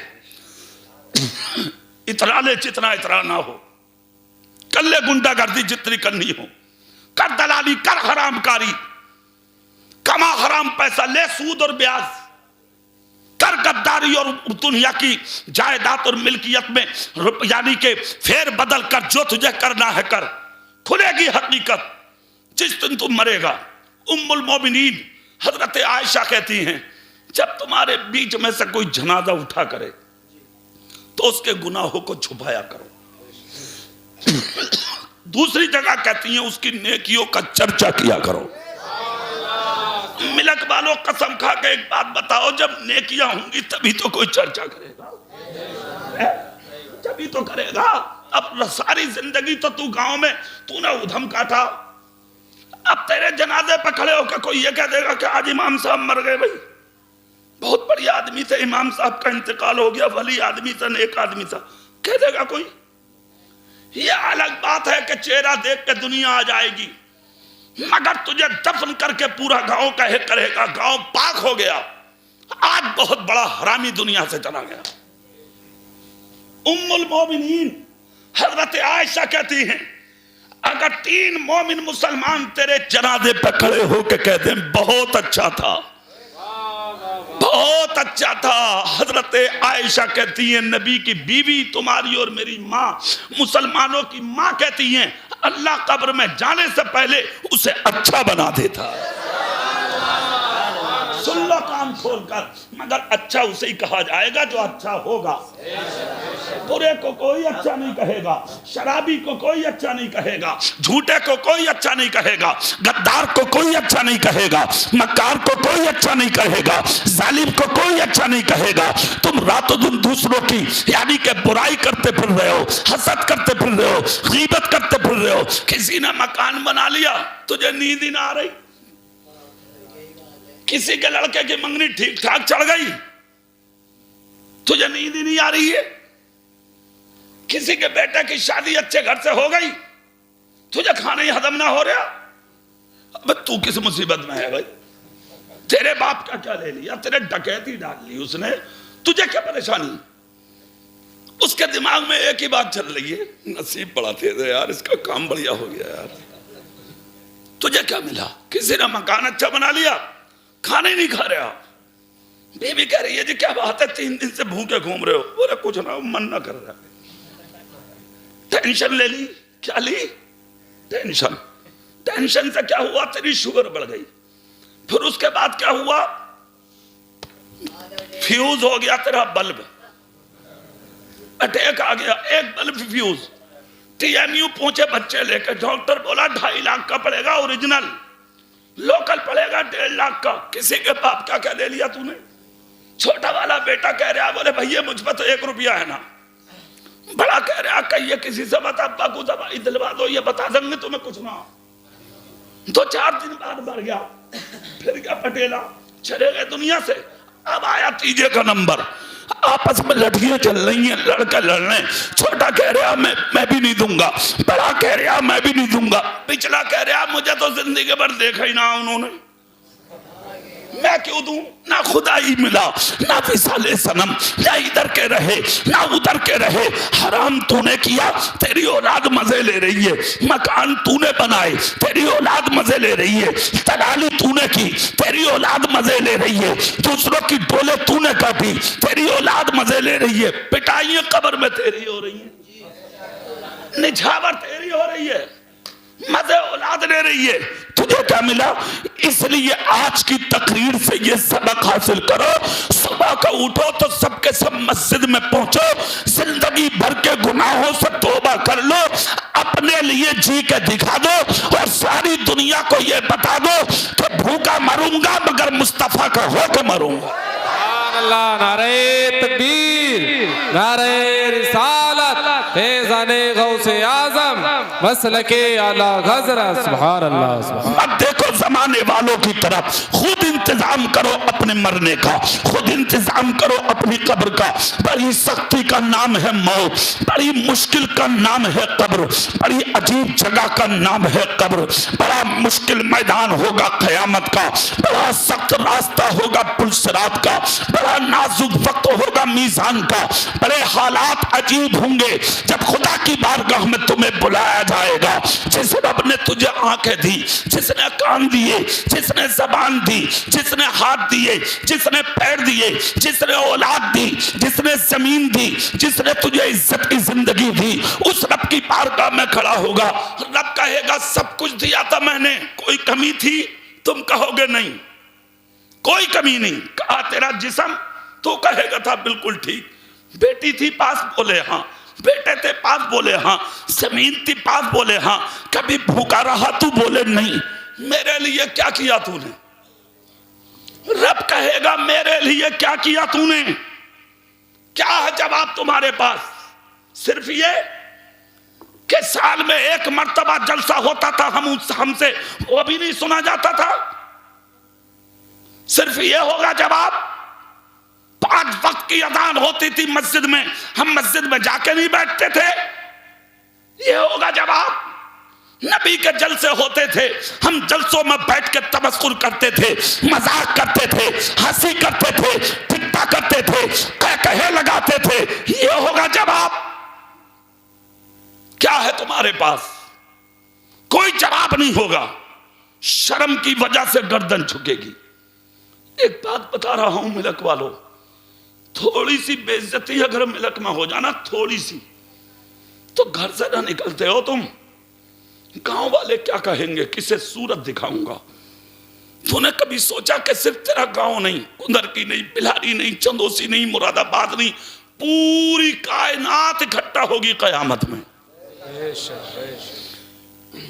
इतना ले जितना इतना ना हो, कर ले गुंडागर्दी जितनी करनी हो, कर दलाली, कर हरामकारी, कमा हराम पैसा, ले सूद और ब्याज, कर गद्दारी और दुनिया की जायदाद और मिल्कियत में यानी के फेर बदल कर, जो तुझे करना है कर, खुलेगी हकीकत जिस दिन तुम मरेगा। उम्मुल मोमिनीन हजरत आयशा कहती हैं, जब तुम्हारे बीच में से कोई जनाजा उठा करे तो उसके गुनाहों को छुपाया करो। दूसरी जगह कहती हैं उसकी नेकियों का चर्चा किया करो। मिलक वालों कसम खा के एक बात बताओ, जब नेकियां होंगी तभी तो कोई चर्चा करेगा, तभी तो करेगा। अब सारी जिंदगी तो तू गांव में तूने उधम काटा, अब तेरे जनाजे पर खड़े होकर कोई ये कह देगा कि आज इमाम साहब मर गए, भाई बहुत बढ़िया आदमी थे, इमाम साहब का इंतकाल हो गया, वली आदमी था, नेक आदमी था, कह देगा कोई। ये अलग बात है कि चेहरा देख के दुनिया आ जाएगी, मगर तुझे दफन करके पूरा गांव कहे करेगा गांव पाक हो गया, आज बहुत बड़ा हरामी दुनिया से चला गया। उम्मुल मोमिनीन हजरत आयशा कहती हैं, अगर 3 मोमिन मुसलमान तेरे जनाजे पर खड़े होकर कहते हैं बहुत अच्छा था, बहुत अच्छा था, हजरत आयशा कहती हैं नबी की बीवी तुम्हारी और मेरी माँ, मुसलमानों की माँ कहती हैं अल्लाह कब्र में जाने से पहले उसे अच्छा बना देता। सुन लो कान खोलकर, मगर अच्छा उसे ही कहा जाएगा जो अच्छा होगा। बुरे को कोई अच्छा नहीं कहेगा, शराबी को कोई अच्छा नहीं कहेगा, झूठे को कोई अच्छा नहीं कहेगा, गद्दार को कोई अच्छा नहीं कहेगा, मक्कार को कोई अच्छा नहीं कहेगा, जालिम को कोई अच्छा नहीं कहेगा। तुम रातों दिन दूसरों की यानी कि बुराई करते फिर रहे हो, हसद करते फिर रहे हो, गीबत करते फिर रहे हो। किसी ने मकान बना लिया, तुझे नींद ही ना आ रही, किसी के लड़के की मंगनी ठीक ठाक चढ़ गई, तुझे नींद ही नहीं आ रही है, किसी के बेटे की शादी अच्छे घर से हो गई, तुझे खाना ही हजम ना हो रहा। अब तू किस मुसीबत में है भाई? तेरे बाप का क्या ले लिया, तेरे डकैती डाल ली उसने, तुझे क्या परेशानी? उसके दिमाग में एक ही बात चल रही है, नसीब बड़ा तेज है यार, इसका काम बढ़िया हो गया यार। तुझे क्या मिला? किसी ने मकान अच्छा बना लिया, खाना ही नहीं खा रहे हो। बीवी कह रही है जी क्या बात है, 3 दिन से भूखे घूम रहे हो? बोले कुछ ना, मन ना कर रहा। टेंशन ले ली, क्या ली? टेंशन। टेंशन से क्या हुआ? तेरी शुगर बढ़ गई। फिर उसके बाद क्या हुआ? फ्यूज हो गया तेरा बल्ब, अटैक आ गया, एक बल्ब फ्यूज। TMU पहुंचे बच्चे लेकर, डॉक्टर बोला 2.5 लाख का पड़ेगा ओरिजिनल, लोकल पड़ेगा 1.5 लाख का। किसी के बाप का क्या ले लिया तूने? छोटा वाला बेटा कह रहा, बोले भैया मुझ पर तो 1 रुपया है ना। बड़ा कह रहा कहिए किसी से बता, अब्बा को दवाई दिलवा दो, ये बता देंगे तुम्हें कुछ ना। 2-4 दिन बाद मर गया। फिर क्या पटेला चले गए दुनिया से। अब आया तीजे का नंबर, आपस में लड़कियां चल रही हैं, लड़का लड़ रहे हैं। छोटा कह रहा मैं भी नहीं दूंगा, बड़ा कह रहा मैं भी नहीं दूंगा, पिछला कह रहा मुझे तो जिंदगी भर देखा ही ना उन्होंने, मैं क्यों दूं? ना खुदा ही मिला, ना फिसाले सनम, ना इधर के रहे ना उधर के रहे। हराम तूने किया, तेरी औलाद मजे ले रही है। मकान तूने बनाए, तेरी औलाद मजे ले रही है। दलाली तूने की, तेरी औलाद मजे ले रही है। दूसरों की डोले तूने काटी, तेरी औलाद मजे ले रही है। पिटाइयां कब्र में तेरी हो रही है, निछावर तेरी हो रही है, मजे औलाद ले रही है। तुझे क्या मिला? इसलिए आज की तकरीर से ये सबक हासिल करो, सुबह को उठो तो सबके सब मस्जिद में पहुंचो, जिंदगी भर के गुनाहों से तौबा कर लो, अपने लिए जी के दिखा दो और सारी दुनिया को ये बता दो कि भूखा मरूंगा मगर मुस्तफा का होकर मरूंगा। अल्लाह, नारे तकबीर, नारे रिसालत, फैज़ाने गौसे आज़म, मसलके आला हज़रत। सुभान अल्लाह, सुभान। अब देखो जमाने वालों की तरफ, खुद इंतजाम करो अपने मरने का, खुद इंतजाम करो अपनी कब्र का। बड़ी सख्ती का नाम है मौत, बड़ी मुश्किल का नाम है कब्र, बड़ी अजीब जगह का नाम है कब्र। बड़ा मुश्किल मैदान होगा क़यामत का, बड़ा सख्त रास्ता होगा पुल सिरात का, बड़ा नाजुक वक्त होगा मीजान का, बड़े हालात अजीब होंगे जब खुदा की बारगाह में तुम्हें बुलाया जाएगा। जिस रब ने तुझे आंखें दी, जिसने कान दिए, जिसने जबान दी, जिसने हाथ दिए, जिसने पैर दिए, जिसने औलाद दी, जिसने जमीन दी, जिसने तुझे इज्जत की जिंदगी दी, उस रब की बारगाह में खड़ा होगा। रब कहेगा सब कुछ दिया था मैंने, कोई कमी थी? तुम कहोगे नहीं, कोई कमी नहीं। कहा तेरा जिस्म? तो कहेगा था बिल्कुल ठीक। बेटी थी पास? बोले हाँ। बेटे थे पास? बोले हाँ। जमीन थी पास? बोले हाँ। कभी भूखा रहा तू? बोले नहीं। मेरे लिए क्या किया तूने? रब कहेगा मेरे लिए क्या किया तूने? क्या है जवाब तुम्हारे पास? सिर्फ ये कि साल में एक मर्तबा जलसा होता था, हमसे वो भी नहीं सुना जाता था? सिर्फ ये होगा जवाब? 5 वक्त की अजान होती थी मस्जिद में, हम मस्जिद में जाके नहीं बैठते थे? ये होगा जवाब? नबी के जलसे होते थे, हम जलसों में बैठ के तबस्सुर करते थे, मजाक करते थे, हंसी करते थे, ठिट्ठा करते थे, कहे लगाते थे। ये होगा जवाब? क्या है तुम्हारे पास? कोई जवाब नहीं होगा। शर्म की वजह से गर्दन झुकेगी। एक बात बता रहा हूं मिलक वालों, थोड़ी सी बेइज्जती अगर मिलक में हो जाना, थोड़ी सी, तो घर से ना निकलते हो तुम। गांव वाले क्या कहेंगे, किसे सूरत दिखाऊंगा? तूने कभी सोचा कि सिर्फ तेरा गांव नहीं, कुंदर की नहीं, बिलारी नहीं, चंदोसी नहीं, मुरादाबाद नहीं, पूरी कायनात इकट्ठा होगी कयामत में।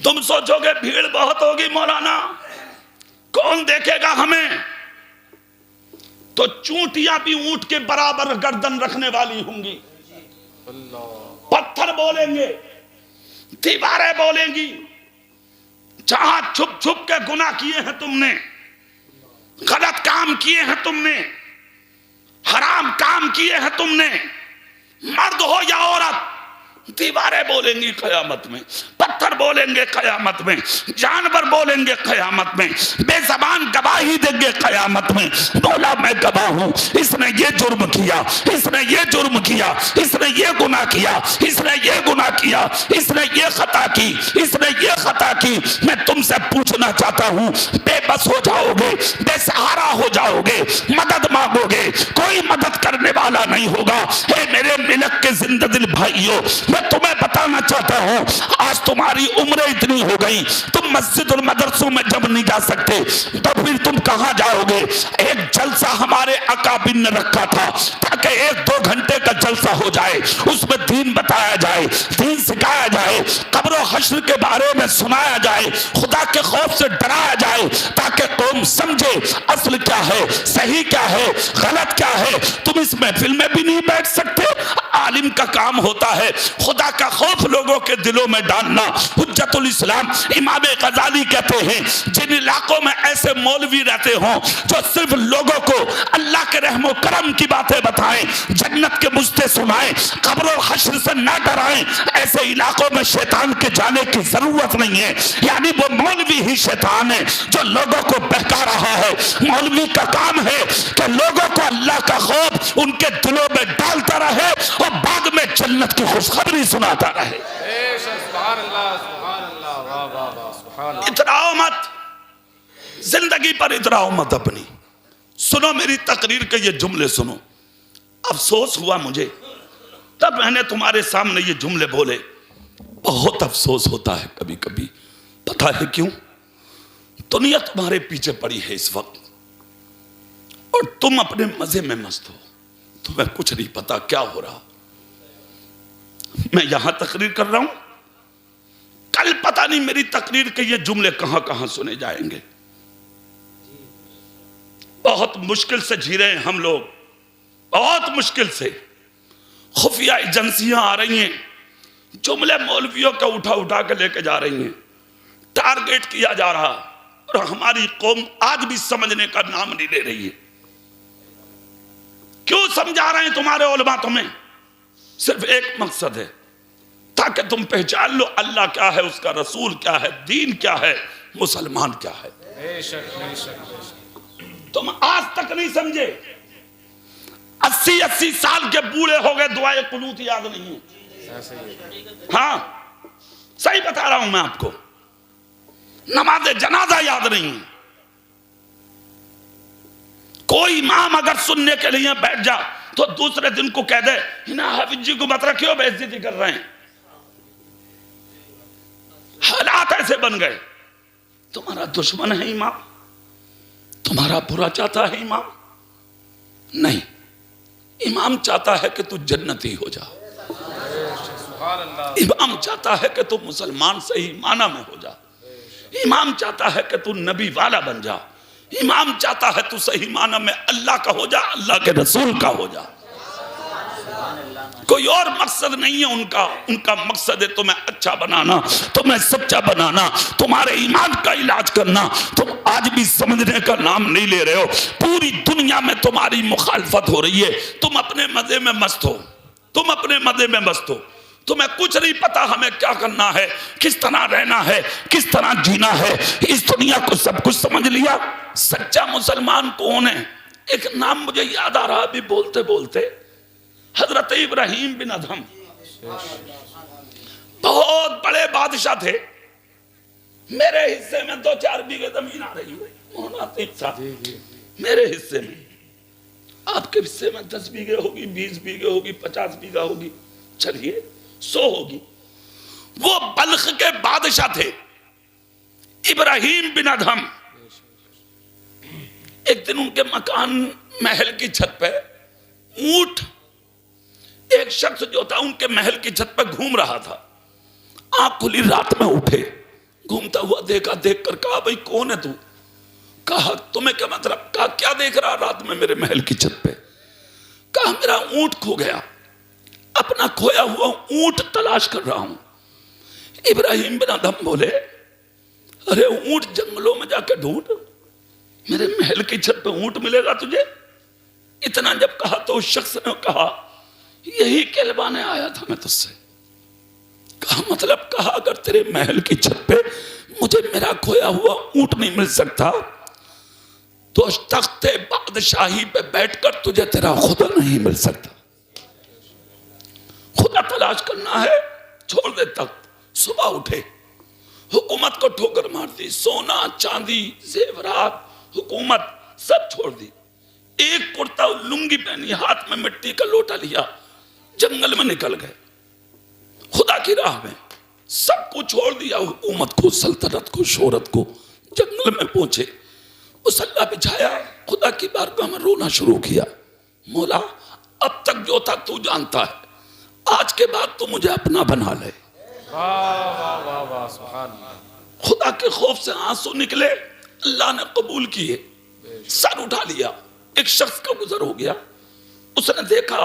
तुम सोचोगे भीड़ बहुत होगी मौलाना, कौन देखेगा हमें? तो चूंटियां भी ऊंट के बराबर गर्दन रखने वाली होंगी। पत्थर बोलेंगे, दीवारें बोलेंगी। जहां छुप छुप के गुनाह किए हैं तुमने, गलत काम किए हैं तुमने, हराम काम किए हैं तुमने, मर्द हो या औरत, दीवारें बोलेंगी कयामत में, पत्थर बोलेंगे कयामत में, जानवर बोलेंगे कयामत में, बेज़बान गवाही देंगे कयामत में। मौला मैं गवाह हूं, इसने ये जुर्म किया, इसने ये जुर्म किया, इसने ये गुनाह किया, इसने ये गुनाह किया, इसने ये खता की, इसने ये खता की। मैं तुमसे पूछना चाहता हूं, बेबस हो जाओगे, बेसहारा हो जाओगे, मदद मांगोगे, कोई मदद करने वाला नहीं होगा। हे मेरे मिलक के जिंदा दिल भाइयों, मैं तुम्हें बताना चाहता हूं, आज तुम्हारी उम्र इतनी हो गई, तुम मस्जिद और मदरसों में जब नहीं जा सकते तो फिर तुम कहां जाओगे? एक जलसा हमारे अकाबिर ने रखा था ताकि 1-2 घंटे का जलसा हो जाए, उसमें दीन बताया जाए, दीन सिखाया जाए, कब्र हश्र के बारे में सुनाया जाए, खुदा के खौफ से डराया जाए, ताकि कौम समझे असल क्या है, सही क्या है, गलत क्या है। तुम इस महफिल में भी नहीं बैठ सकते। आलिम का काम होता है खुदा का खौफ लोगों के दिलों में डालना। हुज्जतुल इस्लाम इमाम गजाली कहते हैं, जिन इलाकों में ऐसे मौलवी रहते हों जो सिर्फ लोगों को अल्लाह के रहमो करम की बातें बताएं, जन्नत के मुझते सुनाएं, कब्र और हश्र से ना डराएं, ऐसे इलाकों में शैतान के जाने की जरूरत नहीं है। यानी वो मौलवी ही शैतान है जो लोगों को बहका रहा है। मौलवी का काम है कि लोगों को अल्लाह का खौफ उनके दिलों में डालता रहे और बाद में जन्नत की खुशखबरी सुनाता रहे। इतराओ मत, जिंदगी पर इतराओ मत अपनी। सुनो मेरी तकरीर के ये जुमले सुनो। अफसोस हुआ मुझे तब मैंने तुम्हारे सामने ये जुमले बोले। बहुत अफसोस होता है कभी कभी। पता है क्यों? दुनिया तुम्हारे पीछे पड़ी है इस वक्त और तुम अपने मजे में मस्त हो। तुम्हें कुछ नहीं पता क्या हो रहा। मैं यहां तकरीर कर रहा हूं, कल पता नहीं मेरी तकरीर के ये जुमले कहां कहां सुने जाएंगे। बहुत मुश्किल से जी रहे हैं हम लोग, बहुत मुश्किल से। खुफिया एजेंसियां आ रही हैं, जुमले मौलवियों का उठा उठा के लेके जा रही हैं, टारगेट किया जा रहा और हमारी कौम आज भी समझने का नाम नहीं ले रही है। क्यों समझा रहे हैं तुम्हारे उलमा तुम्हें? सिर्फ एक मकसद है, ताकि तुम पहचान लो अल्लाह क्या है, उसका रसूल क्या है, दीन क्या है, मुसलमान क्या है। बेशक, बेशक, बेशक। तुम आज तक नहीं समझे। 80-80 साल के बूढ़े हो गए, दुआए कुनूत याद नहीं है। हाँ सही बता रहा हूं मैं आपको, नमाज जनाजा याद नहीं है। कोई इमाम अगर सुनने के लिए बैठ जा तो दूसरे दिन को कह दे ना हाफिज जी को मत रखियो, बेइज्जती कर रहे हैं। हालात ऐसे बन गए। तुम्हारा दुश्मन है इमाम, तुम्हारा बुरा चाहता है इमाम? नहीं, इमाम चाहता है कि तू जन्नती हो जा। इमाम चाहता है कि तू मुसलमान सही माना में हो जा। इमाम चाहता है कि तू नबी वाला बन जा। इमाम चाहता है तू सही माना में अल्लाह का हो जा, अल्लाह के रसूल का हो जा। कोई और मकसद नहीं है उनका। उनका मकसद है तुम्हें अच्छा बनाना, तुम्हें सच्चा बनाना, तुम्हारे ईमान का इलाज करना। तुम आज भी समझने का नाम नहीं ले रहे हो। पूरी दुनिया में तुम्हारी मुखालफत हो रही है। तुम अपने मजे में मस्त हो, तुम अपने मजे में मस्त हो। तुम्हें कुछ नहीं पता हमें क्या करना है, किस तरह रहना है, किस तरह जीना है। इस दुनिया को सब कुछ समझ लिया। सच्चा मुसलमान कौन है? एक नाम मुझे याद आ रहा अभी बोलते बोलते, हजरत इब्राहिम बिन अदहम। बहुत बड़े बादशाह थे। मेरे हिस्से में 2-4 बीघे जमीन आ रही है मेरे हिस्से में। आपके हिस्से में 10 बीघे होगी, 20 बीघे होगी, 50 बीघा होगी, चलिए 100 होगी। वो बल्ख के बादशाह थे इब्राहिम बिन अदहम। एक दिन उनके मकान महल की छत पे ऊंट, एक शख्स जो था उनके महल की छत पे घूम रहा था। आंख खुली रात में उठे, घूमता हुआ देखा, देखकर कहा भाई कौन है तू? कहा तुम्हें क्या मतलब? कहा क्या देख रहा रात में मेरे महल की छत पे? कहा मेरा ऊंट खो गया, अपना खोया हुआ ऊंट तलाश कर रहा हूं। इब्राहिम बिन अदहम बोले अरे ऊंट जंगलों में जाके ढूंढ, मेरे महल की छत पे ऊंट मिलेगा तुझे? इतना जब कहा तो उस शख्स ने कहा यही कहलवाने आया था मैं तुझसे। कहा मतलब? कहा अगर तेरे महल की छत पे मुझे मेरा खोया हुआ ऊंट नहीं मिल सकता तो तख्ते बादशाही पे बैठकर तुझे तेरा खुदा नहीं मिल सकता। खुदा तलाश करना है, छोड़ दे तख्त। सुबह उठे, हुकूमत को ठोकर मार दी, सोना चांदी जेवरात हुकूमत सब छोड़ दी। एक कुर्ता लुंगी पहनी, हाथ में मिट्टी का लोटा लिया, जंगल में निकल गए खुदा की राह में। सब कुछ छोड़ दिया, हुकूमत को, सल्तनत को, शोहरत को। जंगल में पहुंचे, मुसल्ला बिछाया, खुदा की बारगाह में रोना शुरू किया। मौला अब तक जो था तू जानता है, आज के बाद तू मुझे अपना बना ले। खुदा के खौफ से आंसू निकले, अल्लाह ने कबूल किए। सर उठा लिया, एक शख्स का गुजर हो गया। उसने देखा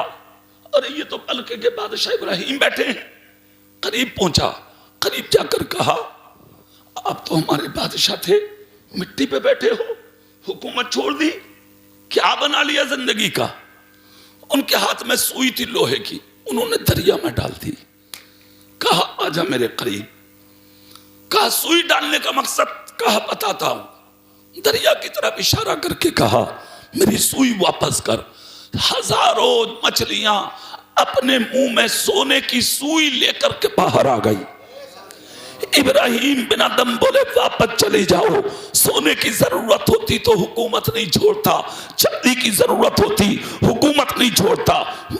अरे ये तो बल्ख के बादशाह इब्राहिम बैठे हैं। करीब पहुंचा, करीब जाकर कहा आप तो हमारे बादशाह थे, मिट्टी पे बैठे हो, हुकूमत छोड़ दी, क्या बना लिया जिंदगी का? उनके हाथ में सुई थी लोहे की, उन्होंने दरिया में डाल दी। कहा आजा मेरे करीब। कहा सुई डालने का मकसद? कहा बताता हूं। दरिया की तरफ इशारा करके कहा मेरी सुई वापस कर। हजारों मछलियां अपने मुंह में सोने की सुई लेकर के बाहर आ गई। इब्राहिम बिन अदहम बोले वापस चले जाओ, सोने की जरूरत होती तो हुकूमत नहीं छोड़ता, चांदी की जरूरत होती हुकूमत नहीं छोड़ता,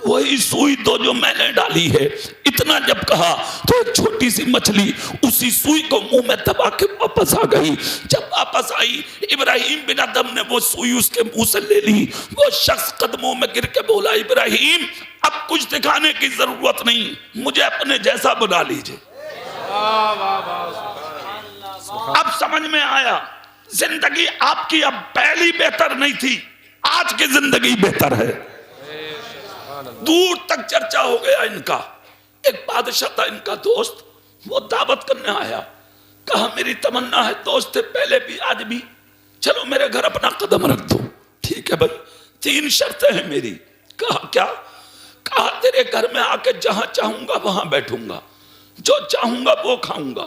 वही सुई दो जो मैंने डाली है। इतना जब कहा तो एक छोटी सी मछली उसी सुई को मुंह में दबा के वापस आ गई। जब वापस आई, इब्राहिम बिन अदहम ने वो सुई उसके मुंह से ले ली। वो शख्स कदमों में गिर के बोला इब्राहिम अब कुछ दिखाने की जरूरत नहीं, मुझे अपने जैसा बना लीजिए। अब समझ में आया जिंदगी आपकी अब पहली बेहतर नहीं थी, आज की जिंदगी बेहतर है। दूर तक चर्चा हो गया इनका। एक बादशाह था इनका दोस्त, वो दावत करने आया। कहा मेरी तमन्ना है, दोस्त थे पहले भी आज भी, चलो मेरे घर अपना कदम रख दो। ठीक है भाई, 3 शर्तें हैं मेरी। कहा क्या? कहा तेरे घर में आके जहां चाहूंगा वहां बैठूंगा, जो चाहूंगा वो खाऊंगा,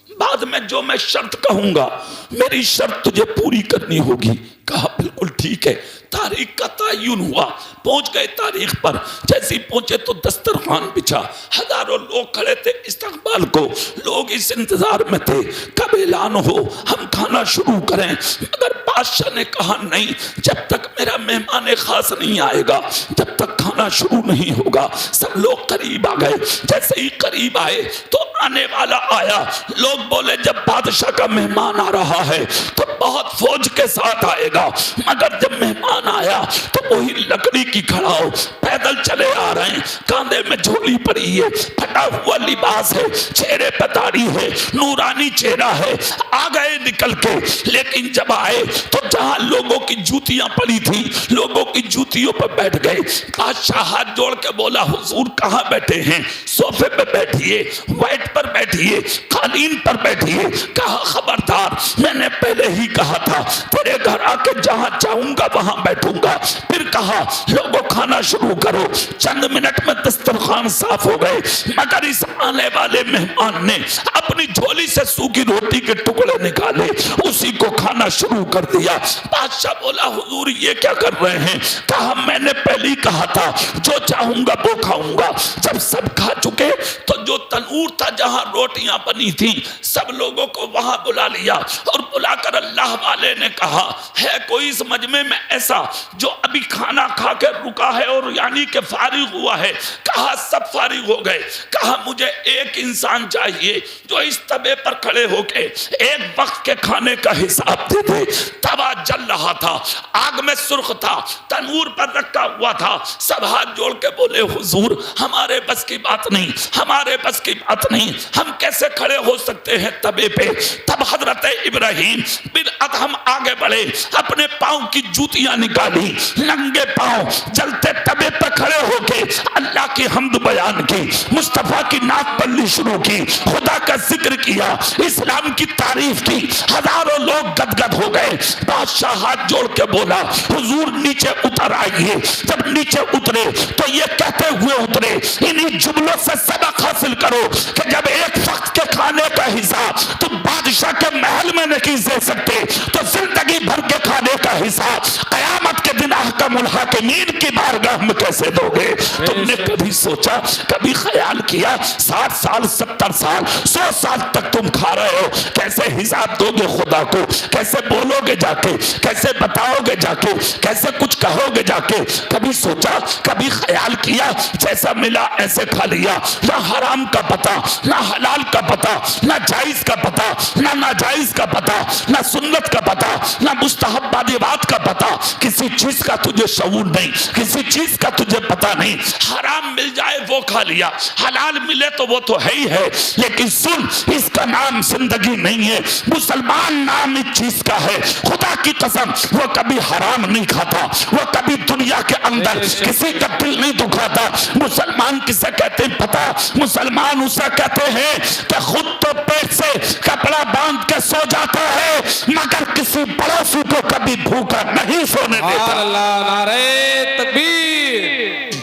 बाद में जो मैं शर्त कहूंगा मेरी शर्त तुझे पूरी करनी होगी। कहा बिल्कुल ठीक है। तारीख का तयन हुआ, पहुंच गए तारीख पर। जैसे ही पहुंचे तो दस्तरखान बिछा, हजारों लोग खड़े थे इस्तकबाल को। लोग इस इंतजार में थे कब ऐलान हो, हम खाना शुरू करें। मगर बादशाह ने कहा नहीं, जब तक मेरा मेहमान खास नहीं आएगा जब तक खाना शुरू नहीं होगा। सब लोग करीब आ गए। जैसे ही करीब आए तो आने वाला आया। लोग बोले जब बादशाह का मेहमान आ रहा है तो बहुत फौज के साथ आएगा, मगर जब मेहमान आया तो वही लकड़ी की खड़ा हो, पैदल चले आ रहे हैं। कांधे में झोली पड़ी है, फटा हुआ लिबास है, चेहरे पर दाढ़ी है, नूरानी चेहरा है। आ गए निकल के, लेकिन जब आए तो जहां लोगों की जूतियां पड़ी थी लोगों की जूतियों पर बैठ गए। बादशाह हाथ जोड़ के बोला हुजूर कहां बैठे हैं? सोफे पे बैठिए, व्हाइट पर बैठिए, कालीन पर बैठिए। कहा खबरदार, मैंने पहले ही कहा था तेरे घर आके जहां चाहूंगा वहां बैठूंगा। फिर कहा लोगों खाना शुरू करो। चंद मिनट में दस्तरखान साफ हो गए, मगर इस आने वाले मेहमान ने अपनी झोली से सूखी रोटी के टुकड़े निकाले, उसी को खाना शुरू कर दिया। बादशाह बोला हुजूर ये क्या कर रहे हैं? कहा मैंने पहले ही कहा था जो चाहूंगा वो खाऊंगा। जब सब खा चुके तो जो तनूर था जहां रोटियां बनी थी सब लोगों को वहां बुला लिया और बुलाकर अल्लाह वाले ने कहा है कोई इस मजमे में ऐसा जो अभी खाना खा कर रुका है और यानी कि फारिग हुआ है? कहा सब फारिग हो गए। कहा मुझे एक इंसान चाहिए जो इस तबे पर खड़े होके एक वक्त के खाने का हिसाब दे दे। तवा जल रहा था, आग में सुर्ख था, तनूर पर रखा हुआ था। सब हाथ जोड़ के बोले हुजूर हमारे बस की बात नहीं, हमारे बस की बात नहीं, हम कैसे खड़े हो सकते हैं तबे पे? तब हजरत इब्राहिम बिन अदहम आगे बढ़े, अपने पांव की जूतियां निकाली, नंगे पांव जलते तबे पर खड़े होके अल्लाह की हम्द बयान की, मुस्तफा की नात बल्ली शुरू की, खुदा का जिक्र किया, इस्लाम की तारीफ की। हजारों लोग गदगद हो गए। बादशाह हाथ जोड़ के बोला हुजूर नीचे उतर आइए। जब नीचे उतरे तो ये कहते हुए उतरे, इन्हीं जुमलों से सबक हासिल करो कि जब एक वक्त के खाने का हिसाब तुम बादशाह के महल में नहीं दे सकते तो जिंदगी भर के खाने का हिसाब कयामत के दिन अहकमुल हाकिमीन की बारगाह में कैसे दोगे? तुमने कभी सोचा, कभी ख्याल किया 60 साल 70 साल 100 साल तक तुम खा रहे हो, कैसे हिसाब दोगे खुदा को? कैसे बोलोगे जाके? कैसे बताओगे जाके? कैसे कुछ कहोगे जाके? कभी सोचा, कभी ख्याल किया? जैसा मिला ऐसे खा लिया, ना हराम का पता, ना हलाल का पता, ना जायज का पता, ना नाजायज का पता, ना सुन्नत का पता, ना मुस्तहब्बात का पता। किसी चीज का तुझे शऊर नहीं, किसी चीज का तुझे पता नहीं। हराम मिल जाए वो खा लिया, हलाल मिले तो वो तो है ही है, लेकिन सुन इसका नाम जिंदगी नहीं है। मुसलमान नाम इस चीज का है। खुदा की कसम वो कभी हराम नहीं खाता, वो कभी दुनिया के अंदर किसी का दिल नहीं दुखाता। मुसलमान किसे कहते हैं पता? मुसलमान उसे कहते हैं कि खुद तो पेट से कपड़ा बांध के सो जाता है मगर किसी पड़ोसी को कभी भूखा नहीं सोने देता। अल्लाह नारे तकबीर,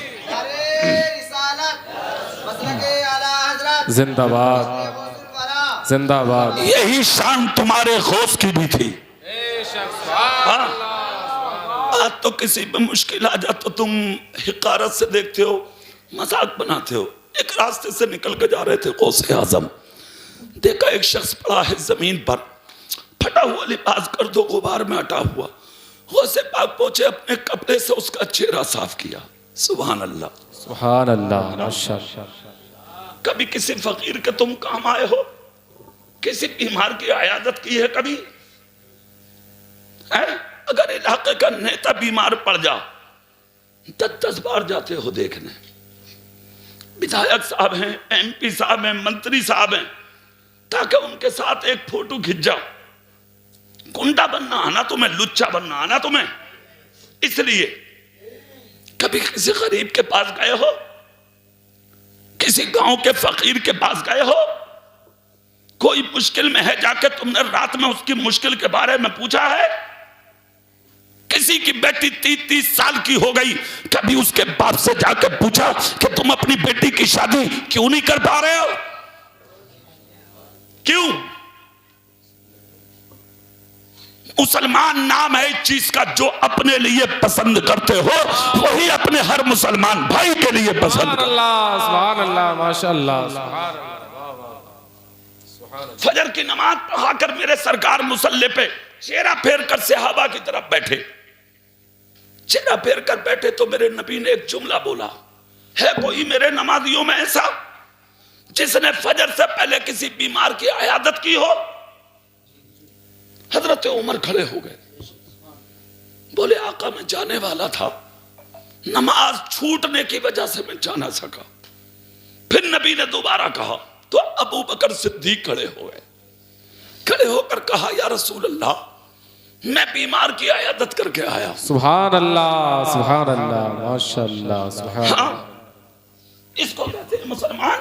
जिंदाबाद जिंदाबाद। यही शान तुम्हारे गौस की भी थी। हाँ? आज तो किसी पे मुश्किल आ जा तो तुम हिकारत से देखते हो, मजाक बनाते हो। एक रास्ते से निकल के जा रहे थे गौसे आजम, देखा एक शख्स पड़ा है जमीन पर, फटा हुआ लिबास कर दो गुबार में हटा हुआ। गौसे पाक पहुंचे, अपने कपड़े से उसका चेहरा साफ किया। सुभान अल्लाह, सुभान अल्लाह, माशाअल्लाह। कभी किसी फकीर के तुम काम आए हो? किसी बीमार की आयादत की है कभी? है? अगर इलाके का नेता बीमार पड़ जा 10-10 बार जाते हो देखने। विधायक साहब हैं, MP साहब हैं, मंत्री साहब हैं, ताकि उनके साथ एक फोटो खिंच जाओ। गुंडा बनना आना तुम्हें, लुच्चा बनना आना तुम्हें। इसलिए कभी किसी गरीब के पास गए हो? किसी गांव के फकीर के पास गए हो? कोई मुश्किल में है, जाके तुमने रात में उसकी मुश्किल के बारे में पूछा है? किसी की बेटी 30-30 साल की हो गई, कभी उसके बाप से जाकर पूछा कि तुम अपनी बेटी की शादी क्यों नहीं कर पा रहे हो? क्यों? मुसलमान नाम है इस चीज का जो अपने लिए पसंद करते हो वही अपने हर मुसलमान भाई के लिए पसंद करो। सुभान अल्लाह, माशाअल्लाह। फजर की नमाज पढ़ाकर मेरे सरकार मुसल्ले पे चेहरा फेर कर सहाबा की तरफ बैठे। चेहरा फेर कर बैठे तो मेरे नबी ने एक जुमला बोला, है कोई मेरे नमाजियों में ऐसा जिसने फजर से पहले किसी बीमार की इयादत की हो? हजरत उमर खड़े हो गए, बोले आका मैं जाने वाला था, नमाज छूटने की वजह से मैं जा ना सका। फिर नबी ने दोबारा कहा तो अबू बकर सिद्दीक खड़े हो गए। खड़े होकर कहा या रसूल अल्लाह मैं बीमार की इयादत करके आया। सुभान अल्लाह, सुभान अल्लाह, माशाअल्लाह, सुभान। हाँ, इसको कहते हैं मुसलमान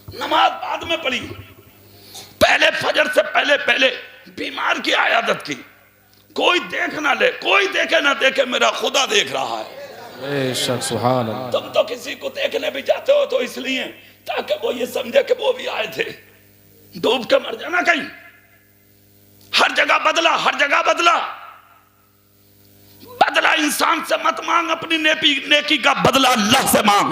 नमाज बाद में पढ़ी, पहले फजर से पहले बीमार की इयादत की। कोई देख ना ले, कोई देखे ना देखे, मेरा खुदा देख रहा है। बेशक, सुभान अल्लाह। तुम तो किसी को देखने भी जाते हो तो इसलिए ताकि वो ये समझे कि वो भी आए थे, डूब के मर जाना कहीं। हर जगह बदला, हर जगह बदला। बदला इंसान से मत मांग, अपनी नेकी का बदला अल्लाह से मांग।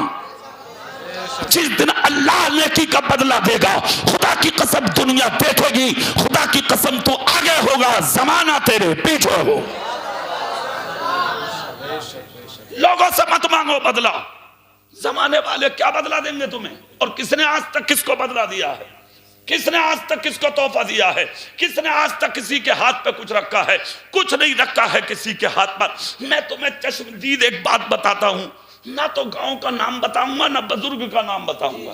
जिस दिन अल्लाह नेकी का बदला देगा, खुदा की कसम दुनिया देखेगी, खुदा की कसम तू आगे होगा, जमाना तेरे पीछे हो। लोगों से मत मांगो बदला, जमाने वाले क्या बदला देंगे तुम्हें? और किसने आज तक किसको बदला दिया है? किसने आज तक किसको तोहफा दिया है? किसने आज तक किसी के हाथ पे कुछ रखा है? कुछ नहीं रखा है किसी के हाथ पर। मैं तुम्हें चश्मदीद एक बात बताता हूं, ना तो गांव का नाम बताऊंगा ना बुजुर्ग का नाम बताऊंगा।